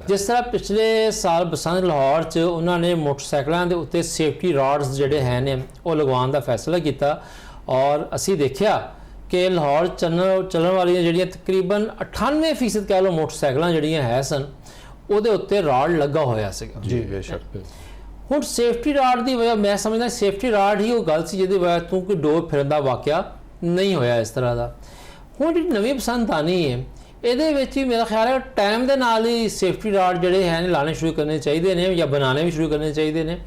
ਜਿਸ ਤਰ੍ਹਾਂ ਪਿਛਲੇ ਸਾਲ ਬਸੰਤ ਲਾਹੌਰ 'ਚ ਉਹਨਾਂ ਨੇ ਮੋਟਰਸਾਈਕਲਾਂ ਦੇ ਉੱਤੇ ਸੇਫਟੀ ਰਾਡਸ ਜਿਹੜੇ ਹੈ ਨੇ ਉਹ ਲਗਵਾਉਣ ਦਾ ਫੈਸਲਾ ਕੀਤਾ ਔਰ ਅਸੀਂ ਦੇਖਿਆ ਕਿ ਲਾਹੌਰ ਚੱਲਣ ਵਾਲੀਆਂ ਜਿਹੜੀਆਂ ਤਕਰੀਬਨ 98% ਕਹਿ ਲਓ ਮੋਟਰਸਾਈਕਲਾਂ ਜਿਹੜੀਆਂ ਹੈ ਸਨ ਉਹਦੇ ਉੱਤੇ ਰਾਡ ਲੱਗਾ ਹੋਇਆ ਸੀਗਾ। ਜੀ ਬੇਸ਼ੱਕ। ਹੁਣ ਸੇਫਟੀ ਰਾਡ ਦੀ ਵਜ੍ਹਾ ਮੈਂ ਸਮਝਦਾ ਸੇਫਟੀ ਰਾਡ ਹੀ ਉਹ ਗੱਲ ਸੀ ਜਿਹਦੀ ਵਜ੍ਹਾ ਤੋਂ ਕੋਈ ਡੋਰ ਫਿਰਨ ਦਾ ਵਾਕਿਆ ਨਹੀਂ ਹੋਇਆ ਇਸ ਤਰ੍ਹਾਂ ਦਾ। ਹੁਣ ਜਿਹੜੀ ਨਵੀਂ ਪਸੰਦ ਆਣੀ ਹੈ ਇਹਦੇ ਵਿੱਚ ਵੀ ਮੇਰਾ ਖਿਆਲ ਹੈ ਟਾਈਮ ਦੇ ਨਾਲ ਹੀ ਸੇਫਟੀ ਰਾਡ ਜਿਹੜੇ ਹੈ ਨੇ ਲਾਣੇ ਸ਼ੁਰੂ ਕਰਨੇ ਚਾਹੀਦੇ ਨੇ ਜਾਂ ਬਣਾਉਣੇ ਵੀ ਸ਼ੁਰੂ ਕਰਨੇ ਚਾਹੀਦੇ ਨੇ,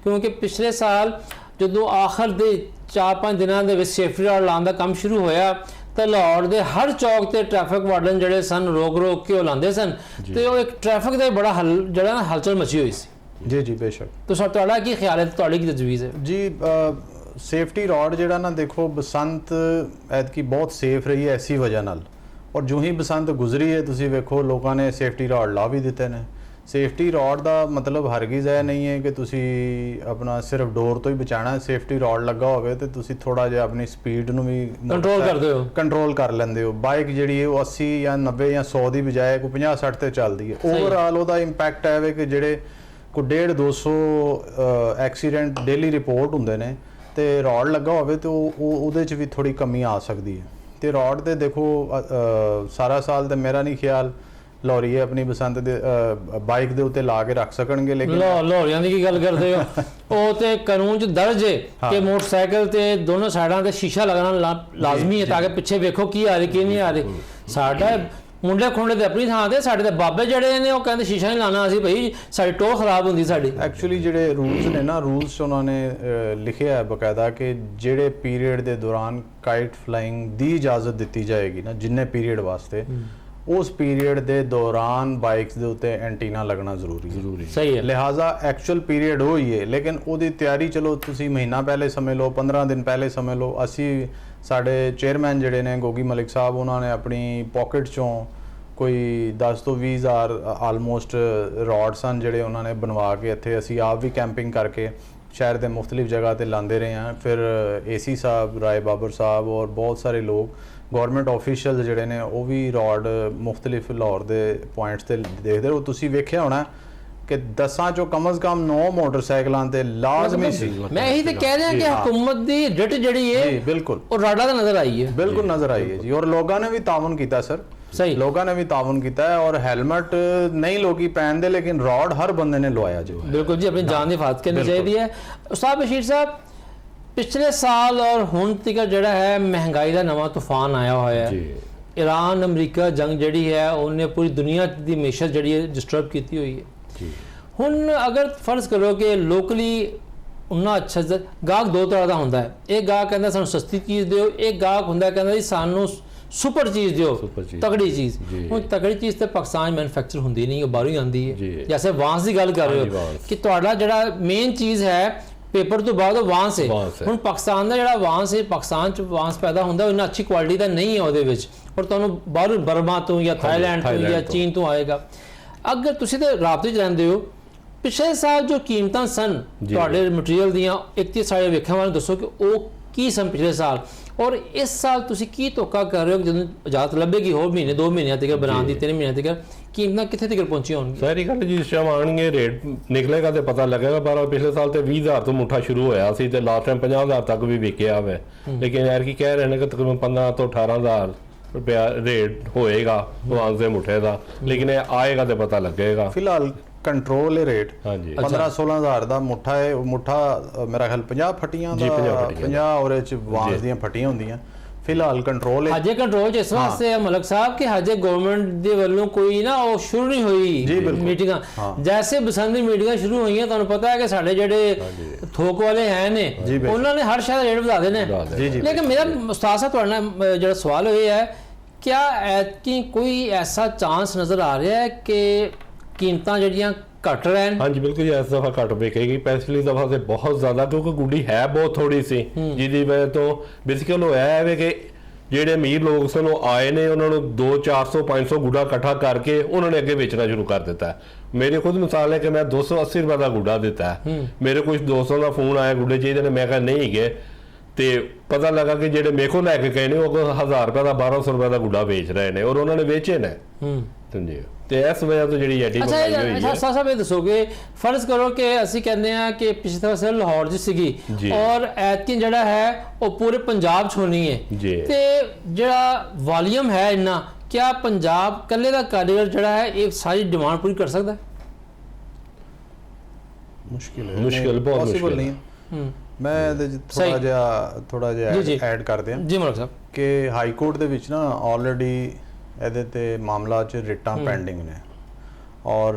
ਕਿਉਂਕਿ ਪਿਛਲੇ ਸਾਲ ਜਦੋਂ ਆਖਰ ਦੇ 4-5 ਦਿਨਾਂ ਦੇ ਵਿੱਚ ਸੇਫਟੀ ਰਾਡ ਲਾਉਣ ਦਾ ਕੰਮ ਸ਼ੁਰੂ ਹੋਇਆ ਤਾਂ ਲਾਹੌਰ ਦੇ ਹਰ ਚੌਕ ਤੇ ਟ੍ਰੈਫਿਕ ਵਾਰਡਨ ਜਿਹੜੇ ਸਨ ਰੋਕ ਕੇ ਉਹ ਲਾਉਂਦੇ ਸਨ ਤੇ ਉਹ ਇੱਕ ਟ੍ਰੈਫਿਕ ਦਾ ਬੜਾ ਜਿਹੜਾ ਨਾ ਹਲਚਲ ਮਚੀ ਹੋਈ ਸੀ। ਜੀ ਜੀ ਬੇਸ਼ੱਕ। ਤਾਂ ਤੁਹਾਡਾ ਕੀ ਖਿਆਲ ਹੈ, ਤੁਹਾਡੀ ਕੀ ਤਜਵੀਜ਼ ਹੈ? ਜੀ ਸੇਫਟੀ ਰਾਡ ਜਿਹੜਾ ਨਾ ਦੇਖੋ ਬਸੰਤ ਐਤਕੀ ਬਹੁਤ ਸੇਫ ਰਹੀ ਹੈ ਐਸੀ ਵਜ੍ਹਾ ਨਾਲ ਔਰ ਜੋ ਹੀ ਬਸੰਤ ਗੁਜ਼ਰੀ ਹੈ ਤੁਸੀਂ ਵੇਖੋ ਲੋਕਾਂ ਨੇ ਸੇਫਟੀ ਰਾਡ ਲਾ ਵੀ ਦਿੱਤੇ ਨੇ। ਸੇਫਟੀ ਰਾਡ ਦਾ ਮਤਲਬ ਹਰਗਿਜ਼ ਇਹ ਨਹੀਂ ਹੈ ਕਿ ਤੁਸੀਂ ਆਪਣਾ ਸਿਰਫ ਡੋਰ ਤੋਂ ਹੀ ਬਚਾਣਾ। ਸੇਫਟੀ ਰਾਡ ਲੱਗਾ ਹੋਵੇ ਤੇ ਤੁਸੀਂ ਥੋੜਾ ਜਿਹਾ ਆਪਣੀ ਸਪੀਡ ਨੂੰ ਵੀ ਕੰਟਰੋਲ ਕਰ ਲੈਂਦੇ ਹੋ। ਬਾਈਕ ਜਿਹੜੀ ਹੈ ਉਹ 80 ਜਾਂ 90 ਜਾਂ 100 ਦੀ ਬਜਾਏ ਕੋਈ 50-60 ਤੇ ਚੱਲਦੀ ਹੈ। ਓਵਰਆਲ ਉਹਦਾ ਇੰਪੈਕਟ ਹੈ ਕਿ ਜਿਹੜੇ ਕੋਈ 150-200 ਐਕਸੀਡੈਂਟ ਡੇਲੀ ਰਿਪੋਰਟ ਹੁੰਦੇ ਨੇ ਤੇ ਰਾਡ ਲੱਗਾ ਹੋਵੇ ਤੇ ਉਹਦੇ 'ਚ ਵੀ ਥੋੜੀ ਕਮੀ ਆ ਸਕਦੀ ਹੈ। ਤੇ ਰਾਡ ਤੇ ਦੇਖੋ ਸਾਰਾ ਸਾਲ ਤੇ ਮੇਰਾ ਨਹੀਂ ਖਿਆਲ ਲਾਹੌਰੀਏ ਆਪਣੀ ਬਸੰਤ ਦੇ ਬਾਈਕ ਦੇ ਉੱਤੇ ਲਾ ਕੇ ਰੱਖ ਸਕਣਗੇ। ਲੇਕਿਨ ਲਾਹੌਰੀਆਂ ਦੀ ਕੀ ਗੱਲ ਕਰਦੇ ਹੋ? ਉਹ ਤੇ ਕਾਨੂੰਨ 'ਚ ਦਰਜ ਹੈ ਕਿ ਮੋਟਰਸਾਈਕਲ ਤੇ ਦੋਨੋਂ ਸਾਈਡਾਂ ਤੇ ਸ਼ੀਸ਼ਾ ਲਗਾਉਣਾ ਲਾਜ਼ਮੀ ਹੈ, ਤਾਂ ਕਿ ਪਿੱਛੇ ਵੇਖੋ ਕੀ ਆ ਰਹੀ ਕੀ ਨਹੀਂ ਆ ਰਹੀ। ਸਾਡਾ ਮੁੰਡੇ ਖੁੰਡੇ ਤੇ ਆਪਣੀ ਥਾਂ ਤੇ, ਸਾਡੇ ਤੇ ਬਾਬੇ ਜਿਹੜੇ ਨੇ ਉਹ ਕਹਿੰਦੇ ਸ਼ੀਸ਼ਾ ਨਹੀਂ ਲਾਣਾ ਅਸੀਂ, ਭਾਈ ਸਾਡੀ ਟੋਹ ਖਰਾਬ ਹੁੰਦੀ ਸਾਡੀ। ਐਕਚੁਅਲੀ ਜਿਹੜੇ ਰੂਲਸ ਨੇ ਨਾ, ਰੂਲਸ 'ਚ ਉਹਨਾਂ ਨੇ ਲਿਖਿਆ ਹੈ ਬਕਾਇਦਾ ਕਿ ਜਿਹੜੇ ਪੀਰੀਅਡ ਦੇ ਦੌਰਾਨ ਕਾਈਟ ਫਲਾਈਂਗ ਦੀ ਇਜਾਜ਼ਤ ਦਿੱਤੀ ਜਾਏਗੀ ਨਾ, ਜਿੰਨੇ ਪੀਰੀਅਡ ਵਾਸਤੇ, ਉਸ ਪੀਰੀਅਡ ਦੇ ਦੌਰਾਨ ਬਾਈਕਸ ਦੇ ਉੱਤੇ ਐਂਟੀਨਾ ਲੱਗਣਾ ਜ਼ਰੂਰੀ ਸਹੀ ਹੈ। ਲਿਹਾਜ਼ਾ ਐਕਚੁਅਲ ਪੀਰੀਅਡ ਉਹ ਹੀ ਹੈ, ਲੇਕਿਨ ਉਹਦੀ ਤਿਆਰੀ ਚਲੋ ਤੁਸੀਂ ਮਹੀਨਾ ਪਹਿਲੇ ਸਮਝ ਲਓ, 15 ਦਿਨ ਪਹਿਲੇ ਸਮਝ ਲਓ। ਅਸੀਂ ਸਾਡੇ ਚੇਅਰਮੈਨ ਜਿਹੜੇ ਨੇ ਗੋਗੀ ਮਲਿਕ ਸਾਹਿਬ, ਉਹਨਾਂ ਨੇ ਆਪਣੀ ਪਾਕਟ 'ਚੋਂ ਕੋਈ 10 ਤੋਂ 20 ਹਜ਼ਾਰ ਆਲਮੋਸਟ ਰੋਡਸ ਹਨ ਜਿਹੜੇ ਉਹਨਾਂ ਨੇ ਬਣਵਾ ਕੇ ਇੱਥੇ ਅਸੀਂ ਆਪ ਵੀ ਕੈਂਪਿੰਗ ਕਰਕੇ ਸ਼ਹਿਰ ਦੇ ਮੁxtਲਿਫ ਜਗ੍ਹਾ ਤੇ ਲਾਉਂਦੇ ਰਹੇ ਹਾਂ। ਫਿਰ ਏਸੀ ਸਾਹਿਬ, ਰਾਏ ਬਾਬਰ ਸਾਹਿਬ ਔਰ ਬਹੁਤ ਸਾਰੇ ਲੋਕ ਗਵਰਨਮੈਂਟ ਆਫੀਸ਼ੀਅਲ ਜਿਹੜੇ ਨੇ ਉਹ ਵੀ ਰੋਡ ਮੁxtਲਿਫ ਲਾਹੌਰ ਦੇ ਪੁਆਇੰਟਸ ਤੇ ਦੇਖਦੇ ਹੋ। ਤੁਸੀਂ ਵੇਖਿਆ ਹੋਣਾ ਕਿ 10 ਚੋਂ ਕਮ ਅਜ਼ ਕਮ 9 ਮੋਟਰਸਾਈਕਲਾਂ ਤੇ ਲਾਜ਼ਮੀ ਸੀ। ਮੈਂ ਇਹੀ ਤੇ ਕਹਿ ਰਿਹਾ ਕਿ ਹਕੂਮਤ ਦੀ ਰਿਟ ਜਿਹੜੀ ਹੈ ਜੀ ਬਿਲਕੁਲ ਉਹ ਰਾਡਾ ਦਾ ਨਜ਼ਰ ਆਈ ਹੈ, ਬਿਲਕੁਲ ਨਜ਼ਰ ਆਈ ਹੈ ਜੀ। ਔਰ ਲੋਕਾਂ ਨੇ ਵੀ ਤਾਵਨ ਕੀਤਾ ਸਰ, ਸਹੀ ਲੋਕਾਂ ਨੇ ਵੀ ਤਾਵਨ ਕੀਤਾ ਹੈ। ਔਰ ਹੈਲਮਟ ਨਹੀਂ ਲੋਕੀ ਪਹਿਨਦੇ, ਲੇਕਿਨ ਰੋਡ ਹਰ ਬੰਦੇ ਨੇ ਲਵਾਇਆ ਜੀ। ਬਿਲਕੁਲ ਜੀ, ਆਪਣੀ ਜਾਨ ਦੀ ਹਿਫਾਜ਼ਤ ਕਰਨੀ ਚਾਹੀਦੀ ਹੈ। ਉਸਤਾਦ ਬਸ਼ੀਰ ਸਾਹਿਬ, ਪਿਛਲੇ ਸਾਲ ਔਰ ਹੁਣ ਤੱਕ ਜਿਹੜਾ ਹੈ ਮਹਿੰਗਾਈ ਦਾ ਨਵਾਂ ਤੂਫਾਨ ਆਇਆ ਹੋਇਆ ਹੈ। ਈਰਾਨ ਅਮਰੀਕਾ ਜੰਗ ਜਿਹੜੀ ਹੈ ਉਹਨੇ ਪੂਰੀ ਦੁਨੀਆ ਦੀ ਮੈਸ਼ਤ ਜਿਹੜੀ ਹੈ ਡਿਸਟਰਬ ਕੀਤੀ ਹੋਈ ਹੈ। ਹੁਣ ਅਗਰ ਫਰਜ਼ ਕਰੋ ਕਿ ਲੋਕਲੀ ਉਨਾ ਅੱਛਾ ਗਾਹਕ ਦੋ ਤਰ੍ਹਾਂ ਦਾ ਹੁੰਦਾ ਹੈ। ਇਹ ਗਾਹਕ ਕਹਿੰਦਾ ਸਾਨੂੰ ਸਸਤੀ ਚੀਜ਼ ਦਿਓ, ਇਹ ਗਾਹਕ ਹੁੰਦਾ ਕਹਿੰਦਾ ਜੀ ਸਾਨੂੰ ਸੁਪਰ ਚੀਜ਼ ਦਿਓ, ਤਕੜੀ ਚੀਜ਼। ਹੁਣ ਤਕੜੀ ਚੀਜ਼ ਤੇ ਪਾਕਿਸਤਾਨ ਮੈਨੂਫੈਕਚਰ ਹੁੰਦੀ ਨਹੀਂ, ਉਹ ਬਾਹਰੋਂ ਹੀ ਆਉਂਦੀ ਹੈ। ਜੈਸੇ ਵਾਂਸ ਦੀ ਗੱਲ ਕਰ ਰਹੇ ਹੋ ਕਿ ਤੁਹਾਡਾ ਜਿਹੜਾ ਮੇਨ ਚੀਜ਼ ਹੈ ਪੇਪਰ ਤੋਂ ਬਾਅਦ ਉਹ ਵਾਂਸ ਹੈ। ਹੁਣ ਪਾਕਿਸਤਾਨ ਦਾ ਜਿਹੜਾ ਵਾਂਸ ਹੈ, ਪਾਕਿਸਤਾਨ 'ਚ ਵਾਂਸ ਪੈਦਾ ਹੁੰਦਾ, ਉਹ ਇੰਨਾ ਅੱਛੀ ਕੁਆਲਿਟੀ ਦਾ ਨਹੀਂ ਹੈ ਉਹਦੇ ਵਿੱਚ, ਔਰ ਤੁਹਾਨੂੰ ਬਾਹਰੋਂ ਬਰਮਾ ਤੋਂ ਜਾਂ ਥਾਈਲੈਂਡ ਤੋਂ ਜਾਂ ਚੀਨ ਤੋਂ ਆਏਗਾ। ਅਗਰ ਤੁਸੀਂ ਤੇ ਰਾਬਤੇ 'ਚ ਰਹਿੰਦੇ ਹੋ, ਪਿਛਲੇ ਸਾਲ ਜੋ ਕੀਮਤਾਂ ਸਨ ਤੁਹਾਡੇ ਮਟੀਰੀਅਲ ਦੀਆਂ, ਇੱਕ ਤੇ ਸਾਡੇ ਵੇਖਣ ਵਾਲੇ ਦੱਸੋ ਕਿ ਉਹ ਕੀ ਸਨ ਪਿਛਲੇ ਸਾਲ, ਔਰ ਇਸ ਸਾਲ ਤੁਸੀਂ ਕੀ ਧੋਖਾ ਕਰ ਰਹੇ ਹੋ? ਜਦੋਂ ਇਜਾਜ਼ਤ ਲੱਭੇਗੀ ਹੋਰ ਮਹੀਨੇ 2 ਮਹੀਨਿਆਂ ਤੱਕ ਬਣਾਉਣ ਦੀ, 3 ਮਹੀਨਿਆਂ ਤੱਕ ਕੀਮਤਾਂ ਕਿੱਥੇ ਤੱਕ ਪਹੁੰਚੀਆਂ ਹੋਣਗੀਆਂ? ਸਾਰੀ ਗੱਲ ਜੀ, ਇਸ ਟਾਈਮ ਆਉਣਗੇ ਰੇਟ ਨਿਕਲੇਗਾ ਤੇ ਪਤਾ ਲੱਗੇਗਾ। ਪਰ ਪਿਛਲੇ ਸਾਲ ਤੇ 20,000 ਤੋਂ ਮੁੱਠਾ ਸ਼ੁਰੂ ਹੋਇਆ ਸੀ ਤੇ ਲਾਸਟ ਟਾਈਮ 50,000 ਤੱਕ ਵੀ ਵਿਕਿਆ ਹੋਵੇ। ਲੇਕਿਨ ਯਾਰ ਕੀ ਕਹਿ ਰਹੇ ਨੇ ਕਿ ਤਕਰੀਬਨ 15 ਤੋਂ 18,000 ਰੁਪਇਆ ਰੇਟ ਹੋਏਗਾ ਵਾਂਸ ਦੇ ਮੁੱਠੇ ਦਾ, ਲੇਕਿਨ ਇਹ ਆਏਗਾ ਤੇ ਪਤਾ ਲੱਗੇਗਾ। ਫਿਲਹਾਲ ਕੰਟਰੋਲ ਹੈ ਰੇਟ। 15-16 ਹਜ਼ਾਰ ਦਾ ਮੁੱਠਾ ਹੈ। ਉਹ ਮੁੱਠਾ ਮੇਰਾ ਖਿਆਲ 50 ਫੱਟੀਆਂ ਦਾ, 50 ਔਰ ਚ ਵਾਂਸ ਦੀਆਂ ਫੱਟੀਆਂ ਹੁੰਦੀਆਂ। ਫਿਲਹਾਲ ਕੰਟਰੋਲ ਹੈ। ਹਜੇ ਕੰਟਰੋਲ ਇਸ ਵਾਸਤੇ ਹੈ ਮਲਕ ਸਾਹਿਬ ਕਿ ਹਜੇ ਗਵਰਨਮੈਂਟ ਦੇ ਵੱਲੋਂ ਕੋਈ ਨਾ ਉਹ ਸ਼ੁਰੂ ਨਹੀਂ ਹੋਈ ਮੀਟਿੰਗਾਂ। ਜੈਸੇ ਬਸੰਤ ਦੀ ਮੀਟਿੰਗਾਂ ਸ਼ੁਰੂ ਹੋਈਆਂ, ਤੁਹਾਨੂੰ ਪਤਾ ਹੈ ਕਿ ਸਾਡੇ ਜਿਹੜੇ ਥੋਕ ਵਾਲੇ ਹੈ ਨੇ ਉਹਨਾਂ ਨੇ ਹਰ ਸ਼ਹਿਰ ਦਾ ਰੇਟ ਵਧਾ ਦੇਣੇ। ਲੇਕਿਨ ਮੇਰਾ ਉਸਤਾਦ ਸਾਹਿਬ ਤੁਹਾਡੇ ਨਾਲ ਜਿਹੜਾ ਸਵਾਲ ਇਹ ਹੈ, क्या ऐतकी कोई ऐसा चांस नज़र आ रहा है कि कीमतां ਜਿਹੜੀਆਂ ਘਟ ਰਹਿਣ? ਹਾਂਜੀ ਬਿਲਕੁਲ ਜੀ, ਇਸ ਦਫਾ ਘਟ ਵਿਕੇਗੀ। ਪਿਛਲੀ ਦਫਾ ਤੇ ਬਹੁਤ ਜ਼ਿਆਦਾ, ਕਿਉਂਕਿ ਗੁੱਡੀ ਹੈ ਬਹੁਤ ਥੋੜੀ ਸੀ, ਜਿਹਦੀ ਵਜ੍ਹਾ ਤੋਂ ਬੇਸਿਕਲੀ ਉਹ ਹੈ ਵੇ ਕਿ ਜਿਹੜੇ ਅਮੀਰ ਲੋਕ ਸਨ ਉਹ ਆਏ ਨੇ, ਉਹਨਾਂ ਨੂੰ 200-400-500 ਗੁੱਡਾ ਇਕੱਠਾ ਕਰਕੇ ਉਹਨਾਂ ਨੇ ਅੱਗੇ ਵੇਚਣਾ ਸ਼ੁਰੂ ਕਰ ਦਿੱਤਾ। ਮੇਰੇ ਖੁਦ ਮਿਸਾਲ ਹੈ ਕਿ ਮੈਂ 280 ਰੁਪਏ ਦਾ ਗੁੱਡਾ ਦਿੱਤਾ, ਮੇਰੇ ਕੁਝ ਦੋਸਤਾਂ ਦਾ ਫੋਨ ਆਇਆ ਗੁੱਡੇ ਚਾਹੀਦੇ ਨੇ, ਮੈਂ ਕਿਹਾ ਨਹੀਂ ਹੈਗੇ, ਤੇ ਪਤਾ ਲੱਗਾ ਕਿ ਜਿਹੜੇ ਮੇਰੇ ਕੋਲ ਲੈ ਕੇ ਗਏ ਨੇ ਉਹ 1000 ਰੁਪਏ ਦਾ 1200 ਰੁਪਏ ਦਾ ਗੁੱਡਾ ਵੇਚ ਰਹੇ ਨੇ, ਔਰ ਉਹਨਾਂ ਨੇ ਵੇਚੇ ਨੇ। ਸਮਝੇ? ਤੇ ਇਸ ਵਜ੍ਹਾ ਤੋਂ ਜਿਹੜੀ ਐਡੀ ਮਹਿੰਗਾਈ ਹੋਈ ਹੈ। ਅੱਛਾ ਸਾਹਿਬ, ਇਹ ਦੱਸੋਗੇ ਫਰਜ਼ ਕਰੋ ਕਿ ਅਸੀਂ ਕਹਿੰਦੇ ਆ ਕਿ ਪਿਛਲੇ ਸਾਲ ਲਾਹੌਰ 'ਚ ਸੀਗੀ ਔਰ ਐਤਕੀ ਜਿਹੜਾ ਹੈ ਉਹ ਪੂਰੇ ਪੰਜਾਬ 'ਚ ਹੋਣੀ ਹੈ, ਤੇ ਜਿਹੜਾ ਵਾਲੀਅਮ ਹੈ ਇੰਨਾ, ਕਿਆ ਪੰਜਾਬ ਕੱਲੇ ਦਾ ਕਾਰੀਗਰ ਜਿਹੜਾ ਹੈ ਇਹ ਸਾਰੀ ਡਿਮਾਂਡ ਪੂਰੀ ਕਰ ਸਕਦਾ? ਮੁਸ਼ਕਿਲ ਹੈ, ਮੁਸ਼ਕਿਲ ਬਹੁਤ ਪੋਸੀਬਲ ਨਹੀਂ ਹੈ। ਮੈਂ ਇਹਦੇ ਥੋੜਾ ਜਿਹਾ ਐਡ ਕਰਦੇ ਹਾਂ ਜੀ ਮਲਕ ਸਾਹਿਬ ਕਿ ਹਾਈ ਕੋਰਟ ਦੇ ਵਿੱਚ ਨਾ ਆਲਰੇਡੀ ਇਹਦੇ ਤੇ ਮਾਮਲਾ 'ਚ ਰਿਟਾਂ ਪੈਂਡਿੰਗ ਨੇ, ਔਰ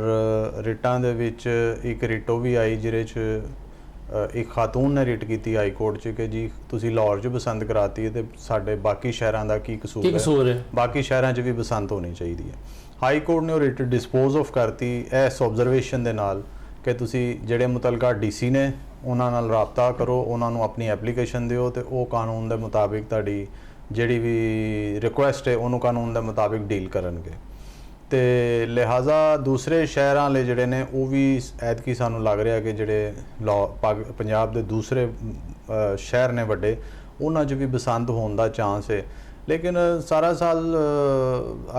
ਰਿਟਾਂ ਦੇ ਵਿੱਚ ਇੱਕ ਰਿਟ ਉਹ ਵੀ ਆਈ ਜਿਹਦੇ 'ਚ ਇੱਕ ਖਾਤੂਨ ਨੇ ਰਿਟ ਕੀਤੀ ਹਾਈ ਕੋਰਟ 'ਚ ਕਿ ਜੀ ਤੁਸੀਂ ਲਾਹੌਰ 'ਚ ਬਸੰਤ ਕਰਾਤੀ ਹੈ ਤੇ ਸਾਡੇ ਬਾਕੀ ਸ਼ਹਿਰਾਂ ਦਾ ਕੀ ਕਸੂਰ ਹੈ, ਬਾਕੀ ਸ਼ਹਿਰਾਂ 'ਚ ਵੀ ਬਸੰਤ ਹੋਣੀ ਚਾਹੀਦੀ ਹੈ। ਹਾਈ ਕੋਰਟ ਨੇ ਉਹ ਰਿਟ ਡਿਸਪੋਜ਼ ਆਫ ਕਰਤੀ ਇਸ ਆਬਜ਼ਰਵੇਸ਼ਨ ਦੇ ਨਾਲ ਕਿ ਤੁਸੀਂ ਜਿਹੜੇ ਮੁਤਲਕਾ ਡੀਸੀ ਨੇ ਉਹਨਾਂ ਨਾਲ ਰਾਬਤਾ ਕਰੋ, ਉਹਨਾਂ ਨੂੰ ਆਪਣੀ ਐਪਲੀਕੇਸ਼ਨ ਦਿਓ ਤੇ ਉਹ ਕਾਨੂੰਨ ਦੇ ਮੁਤਾਬਿਕ ਤੁਹਾਡੀ ਜਿਹੜੀ ਵੀ ਰਿਕੁਐਸਟ ਹੈ ਉਹਨੂੰ ਕਾਨੂੰਨ ਦੇ ਮੁਤਾਬਿਕ ਡੀਲ ਕਰਨਗੇ। ਤੇ ਲਿਹਾਜ਼ਾ ਦੂਸਰੇ ਸ਼ਹਿਰਾਂ ਵਾਲੇ ਜਿਹੜੇ ਨੇ ਉਹ ਵੀ ਐਤਕੀ ਸਾਨੂੰ ਲੱਗ ਰਿਹਾ ਕਿ ਜਿਹੜੇ ਪੰਜਾਬ ਦੇ ਦੂਸਰੇ ਸ਼ਹਿਰ ਨੇ ਵੱਡੇ, ਉਹਨਾਂ 'ਚ ਵੀ ਬਸੰਤ ਹੋਣ ਦਾ ਚਾਂਸ ਹੈ। ਲੇਕਿਨ ਸਾਰਾ ਸਾਲ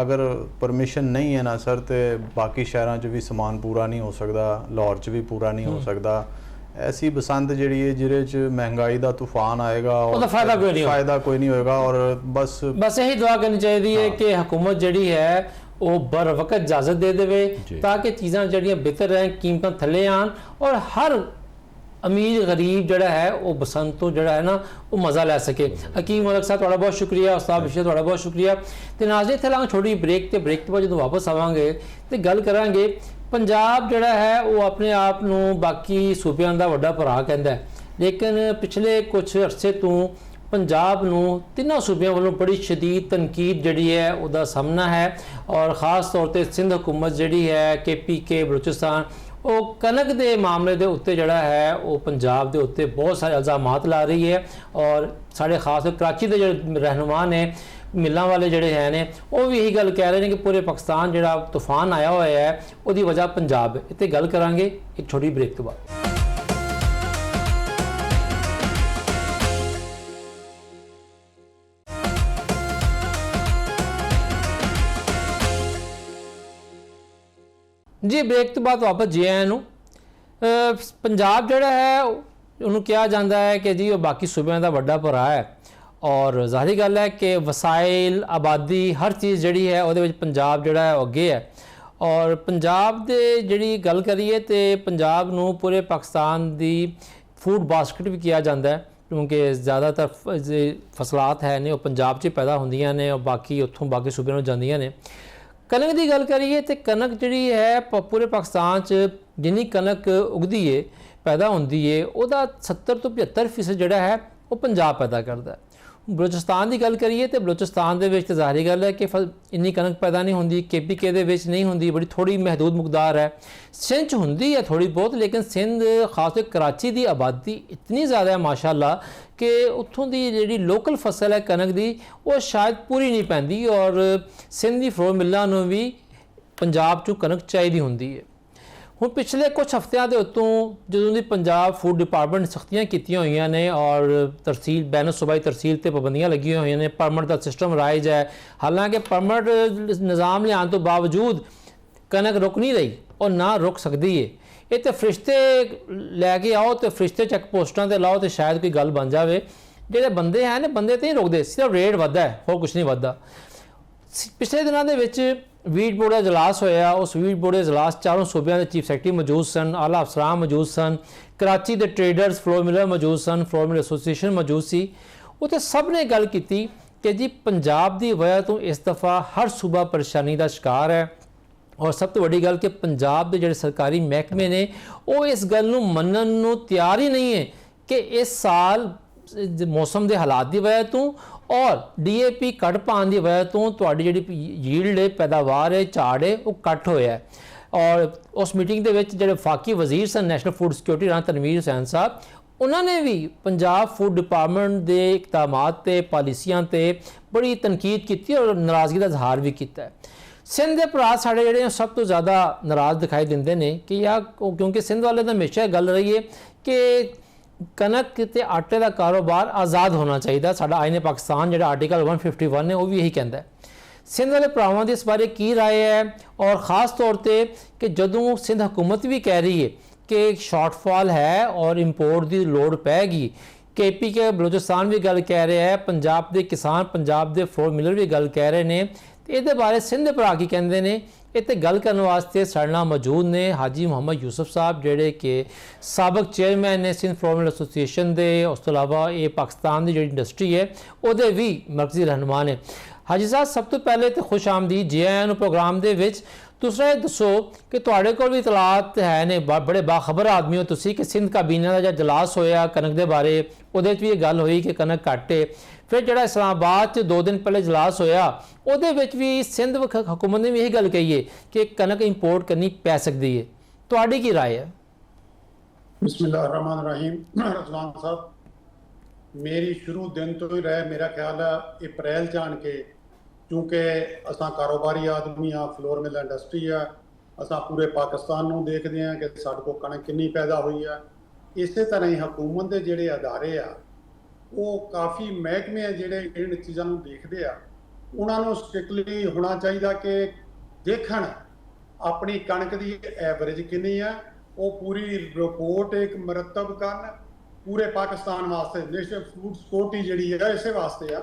ਅਗਰ ਪਰਮਿਸ਼ਨ ਨਹੀਂ ਹੈ ਨਾ ਸਰ, ਤੇ ਬਾਕੀ ਸ਼ਹਿਰਾਂ 'ਚ ਵੀ ਸਮਾਨ ਪੂਰਾ ਨਹੀਂ ਹੋ ਸਕਦਾ, ਲਾਹੌਰ 'ਚ ਵੀ ਪੂਰਾ ਨਹੀਂ ਹੋ ਸਕਦਾ। ऐसी बसंत जी है जिहदे महंगाई का तूफान आएगा और फायदा कोई नहीं होगा। और बस यही दुआ करनी चाहिए कि हुकूमत जी है ਉਹ बर वक्त इजाज़त दे देवे जी। ताकि चीज़ां जड़ियां बेहतर रहें, कीमतां थले आन और हर अमीर गरीब जड़ा है वो बसंत तो जड़ा है ना वो मज़ा लै सके। हकीम मलिक साहब तुहाड़ा बहुत शुक्रिया, उस्ताद बशीर तुहाड़ा बहुत शुक्रिया। तो नाज़रीन इत्थे लांगे छोटी ब्रेक, तो ब्रेक तो बाद जो वापस आवांगे तो गल करांगे पंजाब जड़ा है वो अपने आप नूं बाकी सूबियां दा वड्डा भरा कहंदा है, लेकिन पिछले कुछ अरसे तो पंजाब नूं तिन्नां सूबियां वालों बड़ी शदीद तनकीद जिहड़ी है उहदा सामना है और ख़ास तौर ते सिंध हुकूमत जिहड़ी है KPK बलूचिस्तान वो कनक के मामले के उत्ते जड़ा है वो पंजाब के उत्ते बहुत सारे इल्ज़ामात ला रही है और साढ़े खास कराची के जो रहनुमा ने मिलों वाले जड़े हैं ने वो भी यही गल कह रहे हैं कि पूरे पाकिस्तान जड़ा तूफान आया हुआ है उसकी वजह पंजाब है। इतने गल करांगे एक छोटी ब्रेक तो बाद। जी ब्रेक तो बाद वापस जी आए नूं पंजाब जड़ा है उन्होंने कहा जाता है कि जी वो बाकी सूबे का वड्डा भरा है और ज़ाहिर गल है कि वसाइल आबादी हर चीज़ जड़ी है वो पंजाब जड़ा है अगे है और पंजाब दे जड़ी गल करिए तो पंजाब नूं पूरे पाकिस्तान की फूड बास्केट भी किया जाता है क्योंकि ज़्यादातर फसलात है ने वो पंजाब च पैदा होंदियां ने और बाकी उत्थों बाकी सूबे नूं जांदियां ने। कनक की गल करिए तो कनक जी है पूरे पाकिस्तान च जिन्नी कनक उगती है पैदा होंदी है वह 70 तो 75% जोड़ा है वो पंजाब पैदा करता है। बलूचिस्तान की गल करिए तो बलूचिस्तान के ज़ाहिर गल है कि इन्नी कनक पैदा नहीं होंदी, KPK नहीं होंदी, बड़ी थोड़ी महदूद मुकदार है। सिंध होंदी है थोड़ी बहुत, लेकिन सिंध खास कराची की आबादी इतनी ज़्यादा है माशाअल्लाह कि उत्थों की जी लोकल फसल है कनक की वो शायद पूरी नहीं पैंदी और सिंध की फ्लोर मिलों नूं भी पंजाब चों कनक चाहिदी होंदी है। हुण पिछले कुछ हफ्तियां के उत्तों जदों दी पंजाब फूड डिपार्टमेंट सख्तियां कीतियां होईयां ने और तरसील बैन सूबाई तरसील ते पाबंदियां लगियां होईयां ने, परमिट का सिस्टम राइज है। हालांकि परमिट निज़ाम लियान तो बावजूद कनक रुक नहीं रही और ना रुक सकती है। ये तो फरिश्ते लैके आओ तो फरिश्ते चेक पोस्टां ते लाओ तो शायद कोई गल बन जाए। ਜਿਹੜੇ ਬੰਦੇ ਹੈ ਨੇ ਬੰਦੇ ਤੇ ਨਹੀਂ ਰੁਕਦੇ, ਸਿਰਫ ਰੇਟ ਵੱਧਦਾ ਹੈ, ਹੋਰ ਕੁਝ ਨਹੀਂ ਵੱਧਦਾ। ਪਿਛਲੇ ਦਿਨਾਂ ਦੇ ਵਿੱਚ ਵੀਟ ਬੋਰਡ ਦਾ ਇਜਲਾਸ ਹੋਇਆ। ਉਸ ਵੀਟ ਬੋਰਡ ਦੇ ਇਜਲਾਸ ਚਾरों सूबਿਆਂ ਦੇ ਚੀਫ ਸੈਕਟਰੀ ਮੌਜੂਦ ਸਨ, ਆਲਾ ਅਫਸਰਾਂ ਮੌਜੂਦ ਸਨ, कराची ਦੇ ਟ੍ਰੇਡਰਸ, ਫਲੋਰ ਮਿਲਰ ਮੌਜੂਦ ਸਨ, ਫਲੋਰ ਮਿਲਰ ਐਸੋਸੀਏਸ਼ਨ ਮੌਜੂਦ ਸੀ। ਉੱਥੇ ਸਭ ਨੇ ਗੱਲ ਕੀਤੀ ਕਿ ਜੀ ਪੰਜਾਬ ਦੀ ਵਜ੍ਹਾ ਤੋਂ ਇਸ ਦਫਾ ਹਰ ਸੂਬਾ ਪਰੇਸ਼ਾਨੀ ਦਾ ਸ਼ਿਕਾਰ ਹੈ और सब तो वही गल कि पंजाब के जोड़े सरकारी महकमे ने वो इस गल नूं मनन नूं तैयार ही नहीं है कि इस साल मौसम के हालात की वजह तो और DAP घट पाने की वजह तो तुहाडी जिहड़ी यील्ड है, पैदावार है, झाड़ है वो घट होया है। और उस मीटिंग के विच जिहड़े वफाकी वजीर सन national food security Rana Tanveer Hussain साहब उन्होंने भी पंजाब फूड डिपार्टमेंट के इकदामात ते पॉलिसियां ते बड़ी तनकीद की और नाराज़गी का इजहार भी किया है। सिंध के भरा साढ़े जोड़े सब तो ज़्यादा नाराज़ दिखाई देंगे ने कि यार क्योंकि सिंध वाले तो हमेशा गल रही है कि कनक ते आटे का कारोबार आज़ाद होना चाहिए। साडा आईन पाकिस्तान जो आर्टिकल 151 है वो भी यही कहता है। सिंध वाले भरावां दी इस बारे की राय है और ख़ास तौर पर कि जदों सिंध हुकूमत भी कह रही है कि शॉर्टफॉल है और इंपोर्ट की लोड़ पैगी, KPK बलूचिस्तान भी गल कह रहे हैं, पंजाब के किसान, पंजाब के फ्लोर मिलर भी गल कह रहे हैं। तो ये बारे सिंध भरा की कहते हैं। इतने गल करने वास्ते साडे नाल मौजूद ने हाजी मुहम्मद यूसुफ साहब जिहड़े कि साबक चेयरमैन ने सिंध फ्लोर मिलर एसोसीएशन के। उस तो इलावा ये पाकिस्तान की जी इंडस्ट्री है वो भी मरकजी रहनुमा ने। हाजी साहब सब तो पहले तो खुश आमदीद जी आया प्रोग्राम के विच। दूसरा ये दसो कि तुहाडे कोल भी इतलात है ने, बड़े बाखबर आदमी हो तुसी कि सिंध काबीना का जो इजलास होया कनक के बारे उहदे भी ये गल हुई कि कनक घट है। फिर जो इस्लामाबाद 2 दिन पहले इजलास होया उहदे विच भी सिंध हुकूमत ने भी यही गल कही है कि कनक इंपोर्ट करनी पै सकती है। तुहाडी की राय है? बिस्मिल्लाहिर्रहमानिर्रहीम। रज़वान साहब, मेरी शुरू दिन तो ही रहे, मेरा ख्याल है अप्रैल जान के, क्योंकि असां कारोबारी आदमी हाँ, फ्लोर मिल इंडस्ट्री है, असां पूरे पाकिस्तान नूं देखते हैं कि साडे कोल कणक कितनी पैदा हुई है। इस तरह ही हुकूमत के जिहड़े अदारे आ वो काफ़ी महकमे है जिहड़े इन चीज़ों नूं देखते आ, उन्होंने स्ट्रिक्टली होना चाहिए कि देखण अपनी कणक की एवरेज कितनी है, वो पूरी रिपोर्ट एक मरतब करन पूरे पाकिस्तान वास्ते। नेशनल फूड सिक्योरिटी जिहड़ी है इस वास्ते आ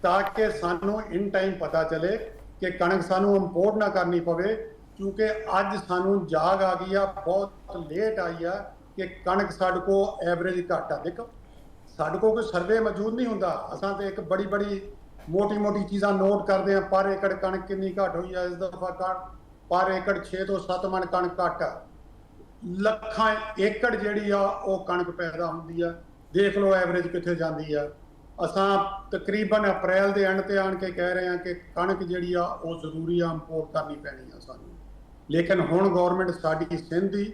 ताकि सानू इन टाइम पता चले ਕਿ ਕਣਕ ਸਾਨੂੰ ਇੰਪੋਰਟ ਨਾ ਕਰਨੀ ਪਵੇ, ਕਿਉਂਕਿ ਅੱਜ ਸਾਨੂੰ ਜਾਗ ਆ ਗਈ ਆ, ਬਹੁਤ ਲੇਟ ਆਈ ਆ ਕਿ ਕਣਕ ਸਾਡੇ ਕੋਲ ਐਵਰੇਜ ਘੱਟ ਆ। ਦੇਖੋ ਸਾਡੇ ਕੋਲ ਕੋਈ ਸਰਵੇ ਮੌਜੂਦ ਨਹੀਂ ਹੁੰਦਾ, ਅਸਾਂ ਤੇ ਇੱਕ ਬੜੀ ਮੋਟੀ ਚੀਜ਼ਾਂ ਨੋਟ ਕਰਦੇ ਆ, ਪਰ ਏਕੜ ਕਣਕ ਕਿੰਨੀ ਘੱਟ ਹੋਈ ਆ ਇਸ ਦਫਾ, ਪਰ ਏਕੜ 6 ਤੋਂ 7 ਮਣ ਕਣਕ ਘੱਟ ਆ। ਲੱਖਾਂ ਏਕੜ ਜਿਹੜੀ ਆ ਉਹ ਕਣਕ ਪੈਦਾ ਹੁੰਦੀ ਆ, ਦੇਖ ਲਓ ਐਵਰੇਜ ਕਿੱਥੇ ਜਾਂਦੀ ਆ। ਅਸਾਂ ਤਕਰੀਬਨ ਅਪ੍ਰੈਲ ਦੇ ਐਂਡ ਤੇ ਆਣ ਕੇ ਕਹਿ ਰਹੇ ਹਾਂ ਕਿ ਕਣਕ ਜਿਹੜੀ ਆ ਉਹ ਜ਼ਰੂਰੀ ਆ, ਇੰਪੋਰਟ ਕਰਨੀ ਪੈਣੀ ਆ ਸਾਨੂੰ। ਲੇਕਿਨ ਹੁਣ ਗਵਰਨਮੈਂਟ ਸਾਡੀ ਸਿੰਧੀ,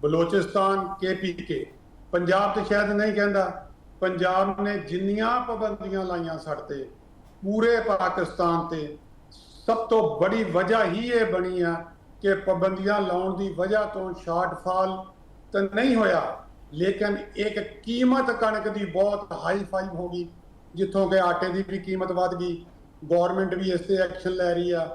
ਬਲੋਚਿਸਤਾਨ, KPK, ਪੰਜਾਬ ਤੇ ਸ਼ਾਇਦ ਨਹੀਂ ਕਹਿੰਦਾ, ਪੰਜਾਬ ਨੇ ਜਿੰਨੀਆਂ ਪਾਬੰਦੀਆਂ ਲਾਈਆਂ ਸਾਡੇ ਤੇ ਪੂਰੇ ਪਾਕਿਸਤਾਨ ਤੇ, ਸਭ ਤੋਂ ਬੜੀ ਵਜ੍ਹਾ ਹੀ ਇਹ ਬਣੀ ਆ ਕਿ ਪਾਬੰਦੀਆਂ ਲਾਉਣ ਦੀ ਵਜ੍ਹਾ ਤੋਂ ਸ਼ਾਰਟਫਾਲ ਤਾਂ ਨਹੀਂ ਹੋਇਆ, ਲੇਕਿਨ ਇੱਕ ਕੀਮਤ ਕਣਕ ਦੀ ਬਹੁਤ ਹਾਈ ਫਾਈ ਹੋ ਗਈ, ਜਿੱਥੋਂ ਕਿ ਆਟੇ ਦੀ ਵੀ ਕੀਮਤ ਵੱਧ ਗਈ। ਗਵਰਨਮੈਂਟ ਵੀ ਇਸ ਤੇ ਐਕਸ਼ਨ ਲੈ ਰਹੀ ਆ।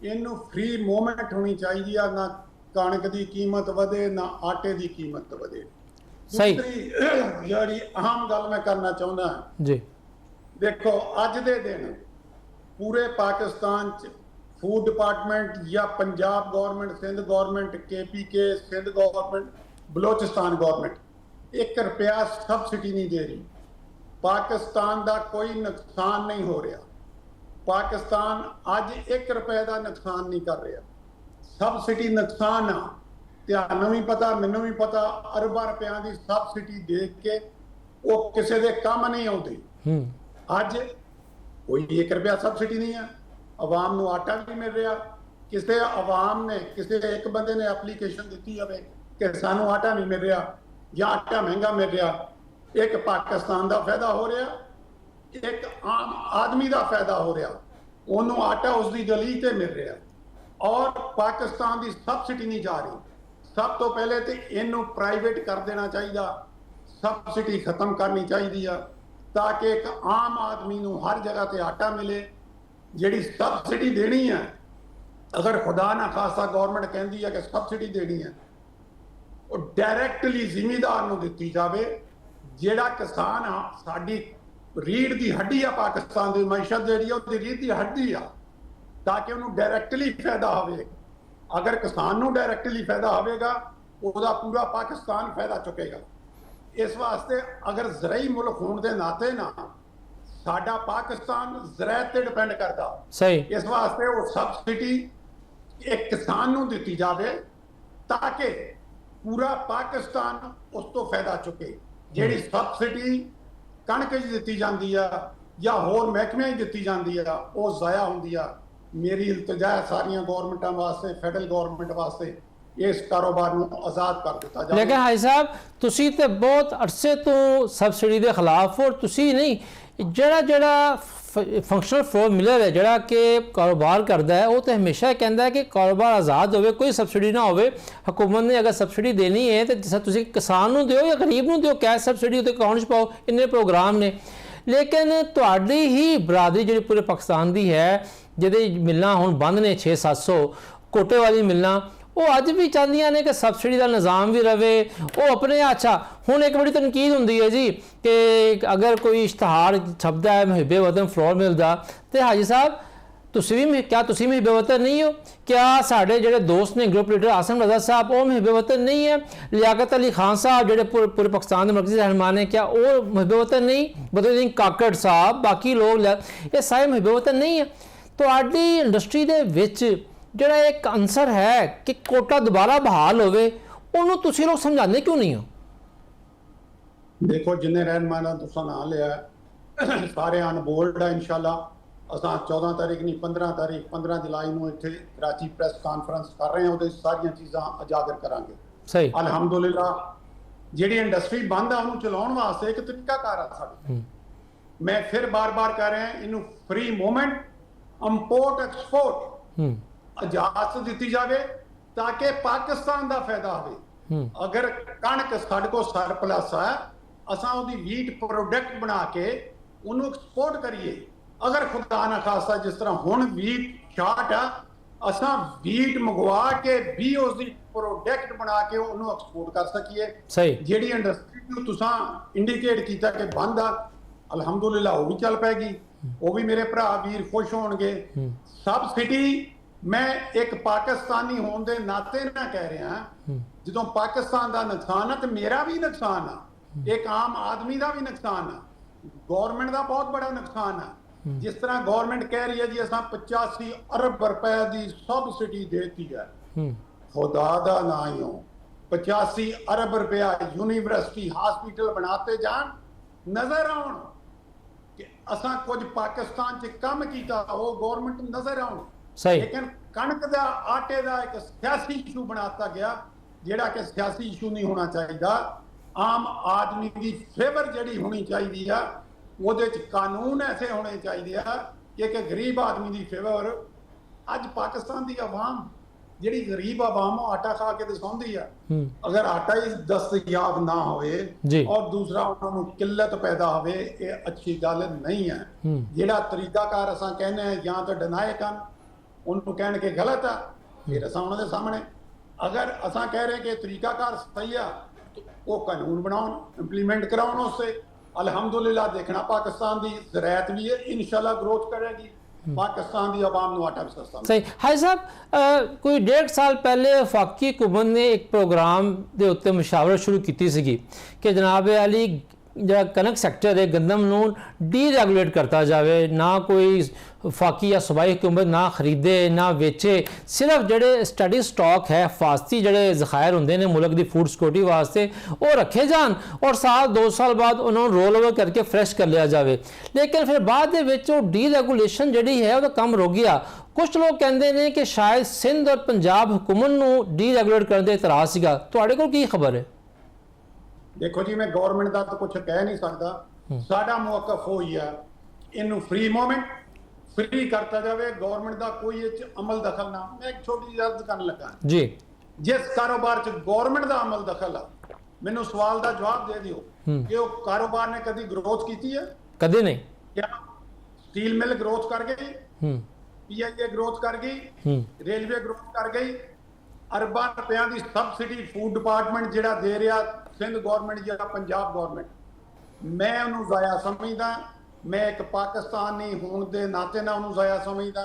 ਇਹਨੂੰ ਫ੍ਰੀ ਮੂਵਮੈਂਟ ਹੋਣੀ ਚਾਹੀਦੀ ਆ, ਨਾ ਕਣਕ ਦੀ ਕੀਮਤ ਵਧੇ ਨਾ ਆਟੇ ਦੀ ਕੀਮਤ ਵਧੇ। ਸਹੀ। ਦੂਸਰੀ ਜਿਹੜੀ ਅਹਿਮ ਗੱਲ ਮੈਂ ਕਰਨਾ ਚਾਹੁੰਦਾ ਜੀ, ਦੇਖੋ ਅੱਜ ਦੇ ਦਿਨ ਪੂਰੇ ਪਾਕਿਸਤਾਨ 'ਚ ਫੂਡ ਡਿਪਾਰਟਮੈਂਟ ਜਾਂ Punjab government, Sindh government, KPK, Sindh government, Balochistan government 1 ਰੁਪਿਆ ਸਬਸਿਡੀ ਨਹੀਂ ਦੇ ਰਹੀ। ਪਾਕਿਸਤਾਨ ਦਾ ਕੋਈ ਨੁਕਸਾਨ ਨਹੀਂ ਹੋ ਰਿਹਾ। ਪਾਕਿਸਤਾਨ ਅੱਜ 1 ਰੁਪਏ ਦਾ ਨੁਕਸਾਨ ਨਹੀਂ ਕਰ ਰਿਹਾ। ਸਬਸਿਡੀ ਨੁਕਸਾਨ ਆ, ਤੁਹਾਨੂੰ ਵੀ ਪਤਾ, ਮੈਨੂੰ ਵੀ ਪਤਾ, ਅਰਬਾਂ ਰੁਪਿਆਂ ਦੀ ਸਬਸਿਡੀ ਦੇ ਕੇ ਉਹ ਕਿਸੇ ਦੇ ਕੰਮ ਨਹੀਂ ਆਉਂਦੀ। ਅੱਜ ਕੋਈ 1 ਰੁਪਿਆ ਸਬਸਿਡੀ ਨਹੀਂ ਆ, ਆਵਾਮ ਨੂੰ ਆਟਾ ਵੀ ਮਿਲ ਰਿਹਾ। ਕਿਸੇ ਆਵਾਮ ਨੇ, ਕਿਸੇ ਇੱਕ ਬੰਦੇ ਨੇ ਐਪਲੀਕੇਸ਼ਨ ਦਿੱਤੀ ਹੋਵੇ ਕਿ ਸਾਨੂੰ ਆਟਾ ਨਹੀਂ ਮਿਲ ਰਿਹਾ ਜਾਂ ਆਟਾ ਮਹਿੰਗਾ ਮਿਲ ਰਿਹਾ, ਇੱਕ ਪਾਕਿਸਤਾਨ ਦਾ ਫਾਇਦਾ ਹੋ ਰਿਹਾ, ਇੱਕ ਆਮ ਆਦਮੀ ਦਾ ਫਾਇਦਾ ਹੋ ਰਿਹਾ। ਉਹਨੂੰ ਆਟਾ ਉਸਦੀ ਗਲੀ ਤੇ ਮਿਲ ਰਿਹਾ ਔਰ ਪਾਕਿਸਤਾਨ ਦੀ ਸਬਸਿਡੀ ਨਹੀਂ ਜਾ ਰਹੀ। ਸਭ ਤੋਂ ਪਹਿਲੇ ਤੇ ਇਹਨੂੰ ਪ੍ਰਾਈਵੇਟ ਕਰ ਦੇਣਾ ਚਾਹੀਦਾ, ਸਬਸਿਡੀ ਖਤਮ ਕਰਨੀ ਚਾਹੀਦੀ ਆ, ਤਾਂ ਕਿ ਇੱਕ ਆਮ ਆਦਮੀ ਨੂੰ ਹਰ ਜਗ੍ਹਾ ਤੇ ਆਟਾ ਮਿਲੇ। ਜਿਹੜੀ ਸਬਸਿਡੀ ਦੇਣੀ ਹੈ, ਅਗਰ ਖੁਦਾ ਨਾ ਖਾਸਾ ਗਵਰਨਮੈਂਟ ਕਹਿੰਦੀ ਹੈ ਕਿ ਸਬਸਿਡੀ ਦੇਣੀ ਹੈ, ਉਹ ਡਾਇਰੈਕਟਲੀ ਜ਼ਿਮੀਂਦਾਰ ਨੂੰ ਦਿੱਤੀ ਜਾਵੇ। ਜਿਹੜਾ ਕਿਸਾਨ ਆ, ਸਾਡੀ ਰੀੜ ਦੀ ਹੱਡੀ ਆ, ਪਾਕਿਸਤਾਨ ਦੀ ਮਈਸ਼ਤ ਜਿਹੜੀ ਆ ਉਹਦੀ ਰੀੜ ਦੀ ਹੱਡੀ ਆ, ਤਾਂ ਕਿ ਉਹਨੂੰ ਡਾਇਰੈਕਟਲੀ ਫਾਇਦਾ ਹੋਵੇ। ਅਗਰ ਕਿਸਾਨ ਨੂੰ ਡਾਇਰੈਕਟਲੀ ਫਾਇਦਾ ਹੋਵੇਗਾ, ਉਹਦਾ ਪੂਰਾ ਪਾਕਿਸਤਾਨ ਫਾਇਦਾ ਚੁੱਕੇਗਾ। ਇਸ ਵਾਸਤੇ ਅਗਰ ਜ਼ਰਈ ਮੁਲਕ ਹੋਣ ਦੇ ਨਾਤੇ ਨਾ ਸਾਡਾ ਪਾਕਿਸਤਾਨ ਜ਼ਰਾਅਤ ਤੇ ਡਿਪੈਂਡ ਕਰਦਾ। ਸਹੀ। ਇਸ ਵਾਸਤੇ ਉਹ ਸਬਸਿਡੀ ਇੱਕ ਕਿਸਾਨ ਨੂੰ ਦਿੱਤੀ ਜਾਵੇ ਤਾਂ ਕਿ ਪੂਰਾ ਪਾਕਿਸਤਾਨ ਉਸ ਤੋਂ ਫਾਇਦਾ ਚੁੱਕੇ। ਜਿਹੜੀ ਸਬਸਿਡੀ ਕਣਕ 'ਚ ਦਿੱਤੀ ਜਾਂਦੀ ਆ ਜਾਂ ਹੋਰ ਮਹਿਕਮਿਆਂ 'ਚ ਦਿੱਤੀ ਜਾਂਦੀ ਆ, ਉਹ ਜ਼ਾਇਆ ਹੁੰਦੀ ਆ। ਮੇਰੀ ਇਲਤਜਾ ਹੈ ਸਾਰੀਆਂ ਗਵਰਨਮੈਂਟਾਂ ਵਾਸਤੇ, ਫੈਡਰਲ ਗਵਰਨਮੈਂਟ ਵਾਸਤੇ, ਇਸ ਕਾਰੋਬਾਰ ਨੂੰ ਆਜ਼ਾਦ ਕਰ ਦਿੱਤਾ ਜਾਵੇ। ਲੇਕਿਨ ਹਾਜੀ ਸਾਹਿਬ, ਤੁਸੀਂ ਤੇ ਬਹੁਤ ਅਰਸੇ ਤੋਂ ਸਬਸਿਡੀ ਦੇ ਖਿਲਾਫ ਹੋ। ਤੁਸੀਂ ਨਹੀਂ, ਜਿਹੜਾ ਫੰਕਸ਼ਨਲ ਫਲੋਰ ਮਿਲਰ ਹੈ, ਜਿਹੜਾ ਕਿ ਕਾਰੋਬਾਰ ਕਰਦਾ ਹੈ, ਉਹ ਤਾਂ ਹਮੇਸ਼ਾ ਕਹਿੰਦਾ ਹੈ ਕਿ ਕਾਰੋਬਾਰ ਆਜ਼ਾਦ ਹੋਵੇ, ਕੋਈ ਸਬਸਿਡੀ ਨਾ ਹੋਵੇ। ਹਕੂਮਤ ਨੇ ਅਗਰ ਸਬਸਿਡੀ ਦੇਣੀ ਹੈ ਤਾਂ ਤੁਸੀਂ ਕਿਸਾਨ ਨੂੰ ਦਿਓ ਜਾਂ ਗਰੀਬ ਨੂੰ ਦਿਓ, ਕੈਸ਼ ਸਬਸਿਡੀ ਉਹਦੇ ਅਕਾਊਂਟ 'ਚ ਪਾਓ। ਇੰਨੇ ਪ੍ਰੋਗਰਾਮ ਨੇ। ਲੇਕਿਨ ਤੁਹਾਡੀ ਹੀ ਬਰਾਦਰੀ ਜਿਹੜੀ ਪੂਰੇ ਪਾਕਿਸਤਾਨ ਦੀ ਹੈ, ਜਿਹਦੇ ਮਿਲਣਾ ਹੁਣ ਬੰਦ ਨੇ 600-700 ਕੋਟੇ ਵਾਲੀ ਮਿਲਣਾ, ਉਹ ਅੱਜ ਵੀ ਚਾਹੁੰਦੀਆਂ ਨੇ ਕਿ ਸਬਸਿਡੀ ਦਾ ਨਿਜ਼ਾਮ ਵੀ ਰਵੇ। ਉਹ ਆਪਣੇ ਅੱਛਾ, ਹੁਣ ਇੱਕ ਬੜੀ ਤਨਕੀਦ ਹੁੰਦੀ ਹੈ ਜੀ ਕਿ ਅਗਰ ਕੋਈ ਇਸ਼ਤਿਹਾਰ ਛਪਦਾ ਹੈ ਮੁਹਿੱਬੇ ਵਤਨ ਫਲੋਰ ਮਿਲ ਦਾ, ਤੇ ਹਾਜੀ ਸਾਹਿਬ ਤੁਸੀਂ ਵੀ ਕਿਆ ਤੁਸੀਂ ਮੁਹਿੱਬੇ ਵਤਨ ਨਹੀਂ ਹੋ? क्या साढ़े ਜਿਹੜੇ ਦੋਸਤ ਨੇ ਗਰੁੱਪ ਲੀਡਰ ਆਸਮ रजा साहब वो मुहिब वतन नहीं है? लियाकत अली खान साहब ਜਿਹੜੇ पूरे पाकिस्तान के मरकजी रहनुमा ने, क्या वो मुहिब वतन नहीं? बदरुद्दीन काकड़ साहब, बाकी लोग, ये सारे मुहिब वतन नहीं है। ਤੁਹਾਡੀ इंडस्ट्री ਦੇ ਵਿੱਚ ਜਿਹੜਾ ਇੱਕ ਅੰਸਰ ਹੈ ਕਿ ਕੋਟਾ ਦੁਬਾਰਾ ਬਹਾਲ ਹੋਵੇ, ਉਹਨੂੰ ਤੁਸੀਂ ਲੋਕ ਸਮਝਾਉਂਦੇ ਕਿਉਂ ਨਹੀਂ ਹੋ? ਦੇਖੋ, ਜਿੰਨੇ ਰਹਿਨਮਾਨਾਂ ਤੁਸੀਂ ਨਾਂ ਲਿਆ ਸਾਰੇ ਅਨਬੋਲਡ ਆ। ਇਨਸ਼ਾਅੱਲਾ ਅਸਾਂ 14 ਤਾਰੀਖ ਨਹੀਂ 15 ਤਾਰੀਖ 15 ਜੁਲਾਈ ਨੂੰ ਇੱਥੇ ਕਰਾਚੀ ਪ੍ਰੈਸ ਕਾਨਫਰੰਸ ਕਰ ਰਹੇ ਹਾਂ, ਉਹਦੇ ਸਾਰੀਆਂ ਚੀਜ਼ਾਂ ਉਜਾਗਰ ਕਰਾਂਗੇ। ਸਹੀ। ਅਲਹਮਦੁਲਿਲਾ ਜਿਹੜੀ ਇੰਡਸਟਰੀ ਬੰਦ ਆ ਉਹਨੂੰ ਚਲਾਉਣ ਵਾਸਤੇ ਇੱਕ ਤਰੀਕਾਕਾਰ ਆ ਸਾਡਾ। ਮੈਂ ਫਿਰ ਬਾਰ-ਬਾਰ ਕਹਿ ਰਿਹਾ, ਇਹਨੂੰ ਫ੍ਰੀ ਮੂਵਮੈਂਟ, ਇੰਪੋਰਟ ਐਕਸਪੋਰਟ ਇਜਾਜ਼ਤ ਦਿੱਤੀ ਜਾਵੇ ਤਾਂ ਕਿ ਪਾਕਿਸਤਾਨ ਦਾ ਫਾਇਦਾ ਹੋਵੇ। ਅਗਰ ਕਣਕ ਸਾਡੇ ਕੋਲ ਸਰਪਲਸ ਹੈ, ਅਸਾਂ ਉਹਦੀ ਵੀਟ ਪ੍ਰੋਡਕਟ ਬਣਾ ਕੇ ਉਹਨੂੰ ਐਕਸਪੋਰਟ ਕਰੀਏ। ਅਗਰ ਖੁਦਾ ਨਾ ਖਾਸਾ ਜਿਸ ਤਰ੍ਹਾਂ ਹੁਣ ਵੀਟ ਸ਼ਾਰਟ ਆ, ਅਸਾਂ ਵੀਟ ਮੰਗਵਾ ਕੇ ਵੀ ਉਸਦੀ ਪ੍ਰੋਡਕਟ ਬਣਾ ਕੇ ਉਹਨੂੰ ਐਕਸਪੋਰਟ ਕਰ ਸਕੀਏ। ਸਹੀ। ਜਿਹੜੀ ਇੰਡਸਟਰੀ ਨੂੰ ਤੁਸੀਂ ਇੰਡੀਕੇਟ ਕੀਤਾ ਕਿ ਬੰਦ ਆ, ਅਲਹਮਦੁਲਿਲਾ ਉਹ ਵੀ ਚੱਲ ਪੈਗੀ। ਉਹ ਵੀ ਮੇਰੇ ਭਰਾ ਵੀਰ ਖੁਸ਼ ਹੋਣਗੇ। ਸਬਸਿਡੀ ਮੈਂ ਇੱਕ ਪਾਕਿਸਤਾਨੀ ਹੋਣ ਦੇ ਨਾਤੇ ਨਾ ਕਹਿ ਰਿਹਾ, ਜਦੋਂ ਪਾਕਿਸਤਾਨ ਦਾ ਨੁਕਸਾਨ ਆ ਤੇ ਮੇਰਾ ਵੀ ਨੁਕਸਾਨ ਆ, ਇੱਕ ਆਮ ਆਦਮੀ ਦਾ ਵੀ ਨੁਕਸਾਨ ਆ, ਗਵਰਨਮੈਂਟ ਦਾ ਬਹੁਤ ਬੜਾ ਨੁਕਸਾਨ ਆ। ਜਿਸ ਤਰ੍ਹਾਂ ਗਵਰਨਮੈਂਟ ਕਹਿ ਰਹੀ ਹੈ ਜੀ ਅਸਾਂ 85 ਅਰਬ ਰੁਪਏ ਦੀ ਸਬਸਿਡੀ ਦੇਤੀ ਹੈ, ਖੁਦਾ ਦਾ ਨਾ ਹੀ ਹੋ 85 ਅਰਬ ਰੁਪਇਆ ਯੂਨੀਵਰਸਿਟੀ ਹਸਪੀਟਲ ਬਣਾਤੇ ਜਾਣ, ਨਜ਼ਰ ਆਉਣ ਕਿ ਅਸਾਂ ਕੁਝ ਪਾਕਿਸਤਾਨ 'ਚ ਕੰਮ ਕੀਤਾ, ਉਹ ਗਵਰਨਮੈਂਟ ਨਜ਼ਰ ਆਉਣ। ਸਹੀ। ਲੇਕਿਨ ਕਣਕ ਦਾ ਆਟੇ ਦਾ ਇੱਕ ਸਿਆਸੀ ਇਸ਼ੂ ਬਣਾਤਾ ਗਿਆ, ਜਿਹੜਾ ਕਿ ਸਿਆਸੀ ਇਸ਼ੂ ਨਹੀਂ ਹੋਣਾ ਚਾਹੀਦਾ। ਆਮ ਆਦਮੀ ਦੀ ਫੇਵਰ ਜਿਹੜੀ ਹੋਣੀ ਚਾਹੀਦੀ ਆ, ਉਹਦੇ 'ਚ ਕਾਨੂੰਨ ਐਸੇ ਹੋਣੇ ਚਾਹੀਦੇ ਆ ਕਿ ਇੱਕ ਗਰੀਬ ਆਦਮੀ ਦੀ ਫੇਵਰ। ਅੱਜ ਪਾਕਿਸਤਾਨ ਦੀ ਆਵਾਮ ਜਿਹੜੀ ਗਰੀਬ ਆਵਾਮ ਉਹ ਆਟਾ ਖਾ ਕੇ ਤੇ ਸੌਂਦੀ ਆ, ਅਗਰ ਆਟਾ ਹੀ ਦਸਤਿਆਬ ਨਾ ਹੋਵੇ ਔਰ ਦੂਸਰਾ ਉਹਨਾਂ ਨੂੰ ਕਿੱਲਤ ਪੈਦਾ ਹੋਵੇ, ਇਹ ਅੱਛੀ ਗੱਲ ਨਹੀਂ ਹੈ। ਜਿਹੜਾ ਤਰੀਕਾਕਾਰ ਅਸਾਂ ਕਹਿੰਦੇ ਆ ਜਾਂ ਤਾਂ ਡਿਨਾਈ ਕਰਨ, ਉਹਨੂੰ ਕਹਿਣ ਕੇ ਗਲਤ ਆ, ਫਿਰ ਅਸਾਂ ਉਹਨਾਂ ਦੇ ਸਾਹਮਣੇ ਅਗਰ ਅਸਾਂ ਕਹਿ ਰਹੇ ਕਿ ਤਰੀਕਾਕਾਰ ਸਹੀ ਆ, ਉਹ ਕਾਨੂੰਨ ਬਣਾਉਣ, ਇੰਪਲੀਮੈਂਟ ਕਰਾਉਣ। ਉਸੇ ਅਲਹਮਦੁਲਿਲਾ ਦੇਖਣਾ ਪਾਕਿस्तान ਦੀ ਜ਼ਰਾਅਤ ਵੀ ਹੈ, ਇਨਸ਼ਾਅੱਲਾ ਗਰੋਥ ਕਰੇਗੀ, पाकिस्तान ਦੀ आवाम ਨੂੰ ਆਟਾ ਵੀ ਸਸਤਾ। ਸਹੀ। ਹਾਜੀ ਸਾਹਿਬ, ਕੋਈ 1.5 ਸਾਲ ਪਹਿਲੇ ਵਫਾਕੀ ਹੁਕੂਮਤ ਨੇ ਇੱਕ ਪ੍ਰੋਗਰਾਮ ਦੇ ਉੱਤੇ ਮੁਸ਼ਾਵਰਤ ਸ਼ੁਰੂ ਕੀਤੀ ਸੀਗੀ ਕਿ ਜਨਾਬ ਅਲੀ ਜਿਹੜਾ ਕਣਕ ਸੈਕਟਰ ਹੈ, ਗੰਦਮ ਨੂੰ ਡੀਰੈਗੂਲੇਟ ਕਰਤਾ ਜਾਵੇ, ਨਾ ਕੋਈ ਵਫਾਕੀ ਜਾਂ ਸੂਬਾਈ ਹੁਕੂਮਤ ਨਾ ਖਰੀਦੇ ਨਾ ਵੇਚੇ, ਸਿਰਫ ਜਿਹੜੇ ਸਟੱਡੀ ਸਟਾਕ ਹੈ, ਹਿਫਾਜ਼ਤੀ ਜਿਹੜੇ ਜ਼ਖਾਇਰ ਹੁੰਦੇ ਨੇ ਮੁਲਕ ਦੀ ਫੂਡ ਸਿਕਿਉਰਿਟੀ ਵਾਸਤੇ, ਉਹ ਰੱਖੇ ਜਾਣ ਔਰ ਸਾਲ 2 ਸਾਲ ਬਾਅਦ ਉਹਨਾਂ ਨੂੰ ਰੋਲ ਓਵਰ ਕਰਕੇ ਫਰੈਸ਼ ਕਰ ਲਿਆ ਜਾਵੇ। ਲੇਕਿਨ ਫਿਰ ਬਾਅਦ ਦੇ ਵਿੱਚ ਉਹ ਡੀਰੈਗੂਲੇਸ਼ਨ ਜਿਹੜੀ ਹੈ ਉਹਦਾ ਕੰਮ ਰੁਕ ਗਿਆ। ਕੁਝ ਲੋਕ ਕਹਿੰਦੇ ਨੇ ਕਿ ਸ਼ਾਇਦ ਸਿੰਧ ਔਰ ਪੰਜਾਬ ਹੁਕੂਮਤ ਨੂੰ ਡੀਰੈਗੂਲੇਟ ਕਰਨ ਦੇ ਇਤਰਾਜ਼ ਸੀਗਾ। ਤੁਹਾਡੇ ਕੋਲ ਕੀ ਖਬਰ ਹੈ? ਦੇਖੋ ਜੀ, ਮੈਂ ਗਵਰਨਮੈਂਟ ਦਾ ਤਾਂ ਕੁਝ ਕਹਿ ਨਹੀਂ ਸਕਦਾ, ਸਾਡਾ ਮੌਕਫ ਹੋਈ ਆ ਇਹਨੂੰ ਫ੍ਰੀ ਮੂਵਮੈਂਟ ਫ੍ਰੀ ਕਰਤਾ ਜਾਵੇ, ਗਵਰਨਮੈਂਟ ਦਾ ਕੋਈ ਇਹ 'ਚ ਅਮਲ ਦਖਲ ਨਾ। ਮੈਂ ਇੱਕ ਛੋਟੀ ਜਿਹੀ ਅਰਜ਼ ਕਰਨ ਲੱਗਾ ਜੀ, ਜਿਸ ਕਾਰੋਬਾਰ 'ਚ ਗਵਰਨਮੈਂਟ ਦਾ ਅਮਲ ਦਖਲ ਆ, ਮੈਨੂੰ ਸਵਾਲ ਦਾ ਜਵਾਬ ਦੇ ਦਿਓ ਕਿ ਉਹ ਕਾਰੋਬਾਰ ਨੇ ਕਦੀ ਗਰੋਥ ਕੀਤੀ ਹੈ? ਕਦੇ ਨਹੀਂ। ਕਿਆ ਸਟੀਲ ਮਿਲ ਗਰੋਥ ਕਰ ਗਈ? ਪੀਆਈਏ ਗਰੋਥ ਕਰ ਗਈ? ਰੇਲਵੇ ਗਰੋਥ ਕਰ ਗਈ? ਅਰਬਾਂ ਰੁਪਿਆਂ ਦੀ ਸਬਸਿਡੀ ਫੂਡ ਡਿਪਾਰਟਮੈਂਟ ਜਿਹੜਾ ਦੇ ਰਿਹਾ ਸਿੰਧ ਗਵਰਨਮੈਂਟ ਜਾਂ ਪੰਜਾਬ ਗਵਰਨਮੈਂਟ, ਮੈਂ ਉਹਨੂੰ ਜ਼ਾਇਆ ਸਮਝਦਾ। ਮੈਂ ਇੱਕ ਪਾਕਿਸਤਾਨੀ ਹੋਣ ਦੇ ਨਾਤੇ ਨਾਲ ਉਹਨੂੰ ਜ਼ਾਇਆ ਸਮਝਦਾ।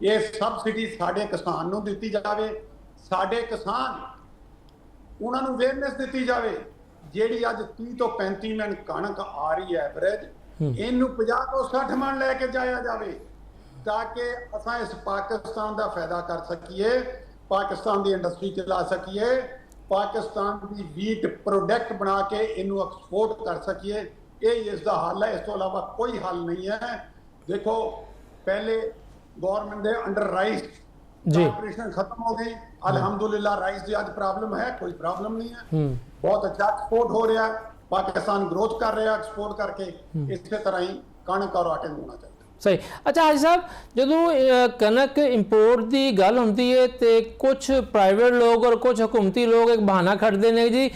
ਇਹ ਸਬਸਿਡੀ ਸਾਡੇ ਕਿਸਾਨ ਨੂੰ ਦਿੱਤੀ ਜਾਵੇ, ਸਾਡੇ ਕਿਸਾਨ ਉਹਨਾਂ ਨੂੰ ਅਵੇਅਰਨੈਸ ਦਿੱਤੀ ਜਾਵੇ। ਜਿਹੜੀ ਅੱਜ 30 ਤੋਂ 35 ਮਣ ਕਣਕ ਆ ਰਹੀ ਹੈ ਐਵਰੇਜ, ਇਹਨੂੰ 50 ਤੋਂ 60 ਮਣ ਲੈ ਕੇ ਜਾਇਆ ਜਾਵੇ ਤਾਂ ਕਿ ਅਸਾਂ ਇਸ ਪਾਕਿਸਤਾਨ ਦਾ ਫਾਇਦਾ ਕਰ ਸਕੀਏ, ਪਾਕਿਸਤਾਨ ਦੀ ਇੰਡਸਟਰੀ ਚਲਾ ਸਕੀਏ, ਪਾਕਿਸਤਾਨ ਦੀ ਵੀਟ ਪ੍ਰੋਡਕਟ ਬਣਾ ਕੇ ਇਹਨੂੰ ਐਕਸਪੋਰਟ ਕਰ ਸਕੀਏ। ਇਹ ਇਸ ਦਾ ਹੱਲ ਹੈ, ਇਸ ਤੋਂ ਇਲਾਵਾ ਕੋਈ ਹੱਲ ਨਹੀਂ ਹੈ। ਦੇਖੋ, ਪਹਿਲੇ ਗਵਰਨਮੈਂਟ ਦੇ ਅੰਡਰ ਰਾਈਸ ਆਪਰੇਸ਼ਨ ਖਤਮ ਹੋ ਗਈ, ਅਲਹਮਦੁਲਿਲਾ ਰਾਈਸ ਦੀ ਅੱਜ ਪ੍ਰੋਬਲਮ ਹੈ, ਕੋਈ ਪ੍ਰੋਬਲਮ ਨਹੀਂ ਹੈ, ਬਹੁਤ ਅੱਛਾ ਐਕਸਪੋਰਟ ਹੋ ਰਿਹਾ, ਪਾਕਿਸਤਾਨ ਗਰੋਥ ਕਰ ਰਿਹਾ ਐਕਸਪੋਰਟ ਕਰਕੇ। ਇਸੇ ਤਰ੍ਹਾਂ ਹੀ ਕਣਕ ਔਰ ਆਟੇ ਨੂੰ ਹੋਣਾ ਚਾਹੀਦਾ। ਸਹੀ। ਅੱਛਾ ਹਾਜੀ ਸਾਹਿਬ, ਜਦੋਂ ਕਣਕ ਇੰਪੋਰਟ ਦੀ ਗੱਲ ਹੁੰਦੀ ਹੈ ਤੇ ਕੁਝ ਪ੍ਰਾਈਵੇਟ ਲੋਕ ਔਰ ਕੁਝ ਹਕੂਮਤੀ ਲੋਕ ਇੱਕ ਬਹਾਨਾ ਖੜਦੇ ਨੇ ਜੀ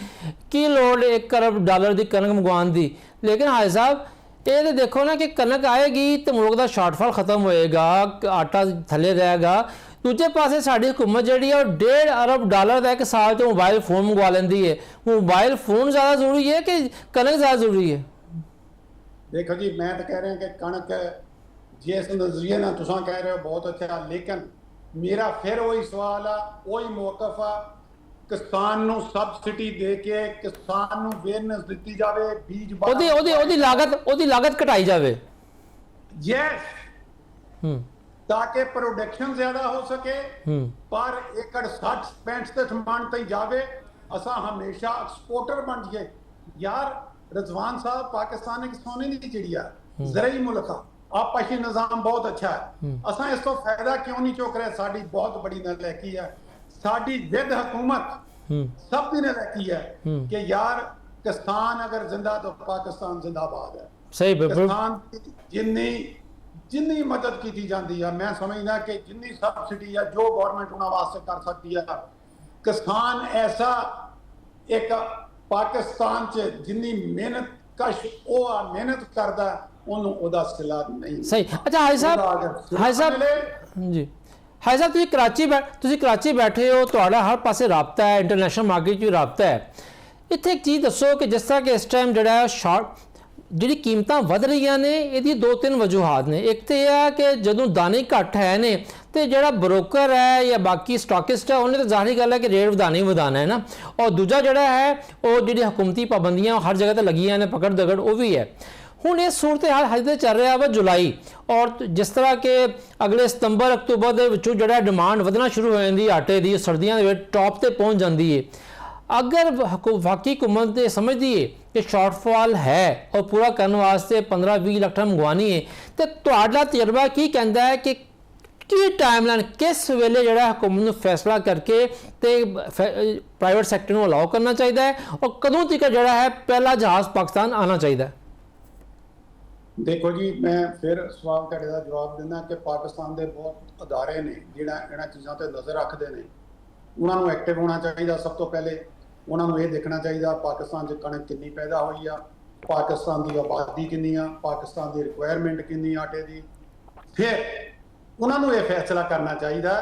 ਕੀ ਲੋੜ $1 ਅਰਬ ਦੀ ਕਣਕ ਮੰਗਵਾਉਣ ਦੀ। ਲੇਕਿਨ ਹਾਜੀ ਸਾਹਿਬ, ਇਹ ਤਾਂ ਦੇਖੋ ਨਾ ਕਿ ਕਣਕ ਆਏਗੀ ਤੇ ਮੁਲਕ ਦਾ ਸ਼ਾਰਟਫਾਲ ਖਤਮ ਹੋਏਗਾ, ਆਟਾ ਥੱਲੇ ਰਹੇਗਾ। ਦੂਜੇ ਪਾਸੇ ਸਾਡੀ ਹੁਕੂਮਤ ਜਿਹੜੀ ਹੈ ਉਹ $1.5 ਅਰਬ ਦਾ ਇੱਕ ਸਾਲ 'ਚ ਮੋਬਾਈਲ ਫੋਨ ਮੰਗਵਾ ਲੈਂਦੀ ਹੈ। ਮੋਬਾਈਲ ਫੋਨ ਜ਼ਿਆਦਾ ਜ਼ਰੂਰੀ ਹੈ ਕਿ ਕਣਕ ਜ਼ਿਆਦਾ ਜ਼ਰੂਰੀ ਹੈ? ਦੇਖੋ ਜੀ, ਮੈਂ ਤਾਂ ਕਹਿ ਰਿਹਾ ਕਿ ਕਣਕ ਜਿਸ ਨਜ਼ਰੀਏ ਨਾਲ ਤੁਸੀਂ ਕਹਿ ਰਹੇ ਹੋ ਬਹੁਤ ਅੱਛਾ, ਲੇਕਿਨ ਮੇਰਾ ਫਿਰ ਉਹੀ ਸਵਾਲ ਆ, ਉਹੀ ਮੌਕਫ ਆ, ਕਿਸਾਨ ਨੂੰ ਸਬਸਿਡੀ ਦੇ ਕੇ ਕਿਸਾਨ ਨੂੰ ਅਵੇਅਰਨੈਸ ਦਿੱਤੀ ਜਾਵੇ, ਬੀਜ ਉਹਦੀ ਲਾਗਤ ਘਟਾਈ ਜਾਵੇ। ਯੈਸ, ਤਾਂ ਕਿ ਪ੍ਰੋਡਕਸ਼ਨ ਜ਼ਿਆਦਾ ਹੋ ਸਕੇ, ਪਰ ਏਕੜ 60-65 ਤੇ ਸਮਾਨ ਤੇ ਜਾਵੇ, ਅਸਾਂ ਹਮੇਸ਼ਾ ਐਕਸਪੋਰਟਰ ਬਣ ਜਾਈਏ। ਯਾਰ ਰਜ਼ਵਾਨ ਸਾਹਿਬ, ਪਾਕਿस्तान एक सोने की चिड़िया, ज़रूरी मुल्क है, आपसी निज़ाम बहुत अच्छा है, असां इस तो फायदा क्यों नहीं चुक रहे? साड़ी बहुत बड़ी नलैकी है, साड़ी जिद हुकूमत सब दी नलैकी है कि यार किसान अगर जिंदा तो पाकिस्तान जिंदाबाद है। सही, किसान जिन्नी मदद की जाती है, मैं समझदा कि जिन्नी सबसिडी है जो गवर्नमेंट उन्हां वास्ते कर सकती है, किसान ऐसा एक पाकिस्तान च जिन्नी मेहनत कश मेहनत करता ਉਹਨੂੰ ਉਹਦਾ ਸਿਲਾ ਨਹੀਂ। ਸਹੀ। ਅੱਛਾ ਹਾਜੀ ਸਾਹਿਬ ਜੀ, ਹਾਜੀ ਸਾਹਿਬ ਤੁਸੀਂ ਕਰਾਚੀ ਬੈਠੇ ਹੋ, ਤੁਹਾਡਾ ਹਰ ਪਾਸੇ ਰਾਬਤਾ ਹੈ, ਇੰਟਰਨੈਸ਼ਨਲ ਮਾਰਕੀਟ 'ਚ ਵੀ ਰਾਬਤਾ ਹੈ। ਇੱਥੇ ਇੱਕ ਚੀਜ਼ ਦੱਸੋ ਕਿ ਜਿਸ ਤਰ੍ਹਾਂ ਕਿ ਇਸ ਟਾਈਮ ਜਿਹੜਾ ਜਿਹੜੀ ਕੀਮਤਾਂ ਵਧ ਰਹੀਆਂ ਨੇ ਇਹਦੀ ਦੋ ਤਿੰਨ ਵਜੂਹਾਤ ਨੇ। ਇੱਕ ਤੇ ਇਹ ਆ ਕਿ ਜਦੋਂ ਦਾਣੇ ਘੱਟ ਹੈ ਨੇ ਤੇ ਜਿਹੜਾ ਬ੍ਰੋਕਰ ਹੈ ਜਾਂ ਬਾਕੀ ਸਟਾਕਿਸਟ ਹੈ ਉਹਨੇ ਤਾਂ ਜ਼ਾਹਰੀ ਗੱਲ ਹੈ ਕਿ ਰੇਟ ਵਧਾਉਣਾ ਹੀ ਵਧਾਉਣਾ ਹੈ ਨਾ। ਔਰ ਦੂਜਾ ਜਿਹੜਾ ਹੈ ਉਹ ਜਿਹੜੀ ਹਕੂਮਤੀ ਪਾਬੰਦੀਆਂ ਹਰ ਜਗ੍ਹਾ ਤੇ ਲੱਗੀਆਂ ਨੇ ਪਕੜ ਦਗੜ ਉਹ ਵੀ ਹੈ। ਹੁਣ ਇਹ ਸੂਰਤ ਹਾਲ ਹਜੇ ਚੱਲ ਰਿਹਾ ਵਾ ਜੁਲਾਈ, ਔਰ ਜਿਸ ਤਰ੍ਹਾਂ ਕਿ ਅਗਲੇ ਸਤੰਬਰ ਅਕਤੂਬਰ ਦੇ ਵਿੱਚੋਂ ਜਿਹੜਾ ਡਿਮਾਂਡ ਵਧਣਾ ਸ਼ੁਰੂ ਹੋ ਜਾਂਦੀ ਆਟੇ ਦੀ, ਸਰਦੀਆਂ ਦੇ ਵਿੱਚ ਟੌਪ ਤੇ ਪਹੁੰਚ ਜਾਂਦੀ ਹੈ। अगर वाकई हुकूमत समझती है कि शॉर्टफॉल है और पूरा करने वास्ते 15-20 लाख टन मंगवानी है तो तुहाडा तजर्बा की कहता है कि टाइमलाइन किस वेले जो हुकूमत ने फैसला करके तो प्राइवेट सैक्टर को अलाउ करना चाहिए और कदों तक जो है पहला जहाज़ पाकिस्तान आना चाहिए? देखो जी, मैं फिर सवाल तुहाडे दा जवाब देना कि पाकिस्तान के बहुत अदारे ने जिहड़ा इन्हां चीज़ों ते नज़र रखते हैं, उन्होंने एक्टिव होना चाहिए। सब तो पहले उन्होंने ये देखना चाहिए पाकिस्तान च कणक कितनी पैदा हुई आ, पाकिस्तान की आबादी कितनी आ, पाकिस्तान की रिक्वायरमेंट कितनी आटे की। फिर उन्होंने ये फैसला करना चाहिए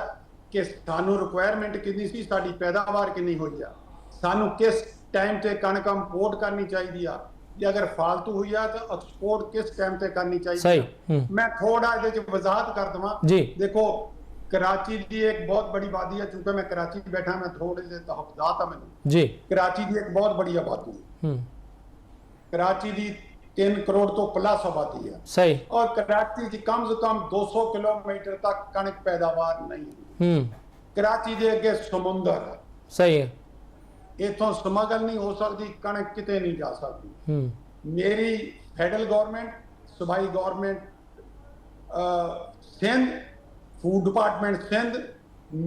कि सानू रिक्वायरमेंट कितनी सी, साडी पैदावार कितनी हुई आ, सानू किस टाइम से कणक इंपोर्ट करनी चाहिए आ, या अगर फालतू हुई आ तो एक्सपोर्ट किस टाइम से करनी चाहिए। मैं थोड़ा ये वजाहत कर देवां जी। देखो कराची की एक बहुत बड़ी आबादी है, चूंकि मैं कराची बैठा, मैं थोड़े से तहफात है मैंने जी। कराची की एक बहुत बड़ी आबादी है, कराची की 3 करोड़ तो प्लस आबादी है सही, और कराची की कम से कम 200 किलोमीटर तक कणक पैदावार नहीं है। कराची के अगे समुंदर है सही है, इथों स्मगल नहीं हो सकती, कणक किते नहीं जा सकती। मेरी फेडरल गवर्नमेंट, सूबाई government Sindh, food department Sindh,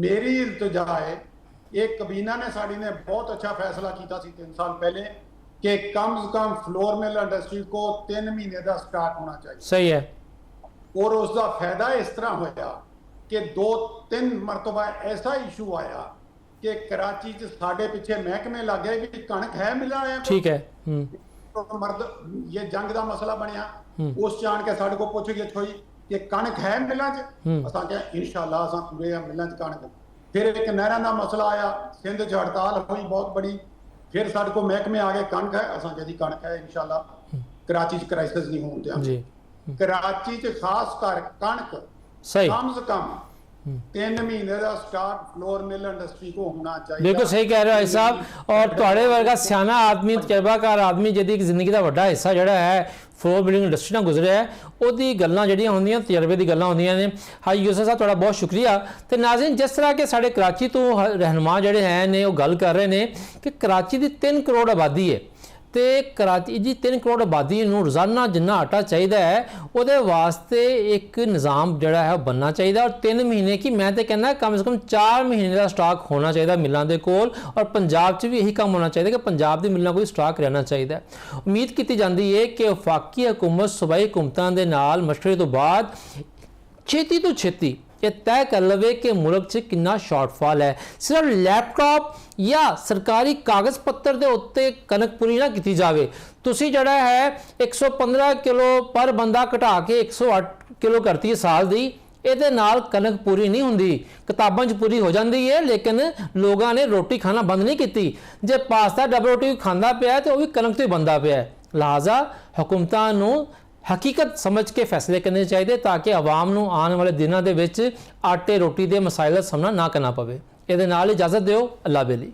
मेरी इल्तिजा है, एक कबीना ने साड़ी ने बहुत अच्छा फैसला किया 3 साल पहले कि कम से कम फ्लोर मिल इंडस्ट्री को 3 महीने का स्टॉक होना चाहिए सही है। और उसका फायदा इस तरह होया कि 2-3 मरतबा ऐसा इशू आया कि कराची च साडे पिछे महकमे लग गए कि कणक है मिला है ठीक है, तो मर्द ये जंग का मसला बनया, उस जान के साडे को पूछ गए छोई कि कणक है मिलों च, असां क्या इंशाअल्लाह असां पूरे मिलों च कणक। फिर एक नहरां दा मसला आया, सिंध च हड़ताल हुई बहुत बड़ी, फिर साडे को महकमे आ गए कणक है, असां क्या जी कणक है इंशाअल्लाह, कराची च क्राइसिस नहीं होण दिया। कराची च खास कर कणक कम से कम 3 महीने का स्टॉक फ्लोर मिल इंडस्ट्री को होना चाहिए। बिल्कुल सही कह रहे हो भाई साहब। और तुहाडे वर्गा सियाना आदमी, तजर्बाकार आदमी जिहदी जिंदगी का वड्डा हिस्सा जिहड़ा है फ्लोर मिलिंग इंडस्ट्री नाल गुजरिया है, ਉਹਦੀ ਗੱਲਾਂ ਜਿਹੜੀਆਂ ਹੁੰਦੀਆਂ ਤਜਰਬੇ ਦੀ ਗੱਲਾਂ ਹੁੰਦੀਆਂ ਨੇ। ਹਾਜੀ ਯੂਸਫ ਸਾਹਿਬ ਤੁਹਾਡਾ ਬਹੁਤ ਸ਼ੁਕਰੀਆ। ਤੇ ਨਾਜ਼ਰੀਨ, ਜਿਸ ਤਰ੍ਹਾਂ ਕਿ ਸਾਡੇ ਕਰਾਚੀ ਤੋਂ ਰਹਿਨੁਮਾ ਜਿਹੜੇ ਹੈ ਨੇ ਉਹ ਗੱਲ ਕਰ ਰਹੇ ਨੇ ਕਿ ਕਰਾਚੀ ਦੀ 3 ਕਰੋੜ ਆਬਾਦੀ ਹੈ ਤੇ कराची जी 3 करोड़ आबादी ਨੂੰ ਰੋਜ਼ਾਨਾ ਜਿੰਨਾ ਆਟਾ ਚਾਹੀਦਾ ਹੈ ਉਹਦੇ ਵਾਸਤੇ ਇੱਕ ਨਿਜ਼ਾਮ ਜਿਹੜਾ ਹੈ ਉਹ बनना चाहिए। और 3 महीने की मैं तो कहना कम से कम 4 महीने का स्टॉक होना चाहिए मिलों के कोल। और पंजाब च भी यही काम होना चाहिए कि पंजाब की मिलों कोई स्टॉक रहना चाहिए। उम्मीद की जाती है कि वफाकी हुकूमत सूबाई हुकूमतों के नाल मशवरे तो बाद छेती तो छेती ये तय कर लवे कि मुल्क च कितना शॉर्टफॉल है। सिर्फ लैपटॉप या सरकारी कागज़ पत्तर के उत्ते कनक पूरी ना की जाए। तुसी जड़ा है 115 किलो पर बंदा घटा के 108 किलो करती है साल दी, ਇਹਦੇ ਨਾਲ ਕਣਕ ਪੂਰੀ ਨਹੀਂ ਹੁੰਦੀ। ਕਿਤਾਬਾਂ 'ਚ ਪੂਰੀ ਹੋ ਜਾਂਦੀ ਹੈ ਲੇਕਿਨ ਲੋਕਾਂ ਨੇ ਰੋਟੀ ਖਾਣਾ ਬੰਦ ਨਹੀਂ ਕੀਤੀ। ਜੇ ਪਾਸਤਾ ਡਬਲ ਰੋਟੀ ਖਾਂਦਾ ਪਿਆ ਤੇ ਉਹ ਵੀ ਕਣਕ ਤੋਂ ਹੀ ਬੰਦਾ ਪਿਆ। ਲਿਹਾਜ਼ਾ ਹੁਕੂਮਤਾਂ ਨੂੰ ਹਕੀਕਤ ਸਮਝ ਕੇ ਫੈਸਲੇ ਕਰਨੇ ਚਾਹੀਦੇ ਤਾਂ ਕਿ ਆਵਾਮ ਨੂੰ ਆਉਣ ਵਾਲੇ ਦਿਨਾਂ ਦੇ ਵਿੱਚ ਆਟੇ ਰੋਟੀ ਦੇ ਮਸਾਇਲ ਦਾ ਸਾਹਮਣਾ ਨਾ ਕਰਨਾ ਪਵੇ। ਇਹਦੇ ਨਾਲ ਇਜਾਜ਼ਤ ਦਿਓ। ਅੱਲਾ ਬੇਲੀ।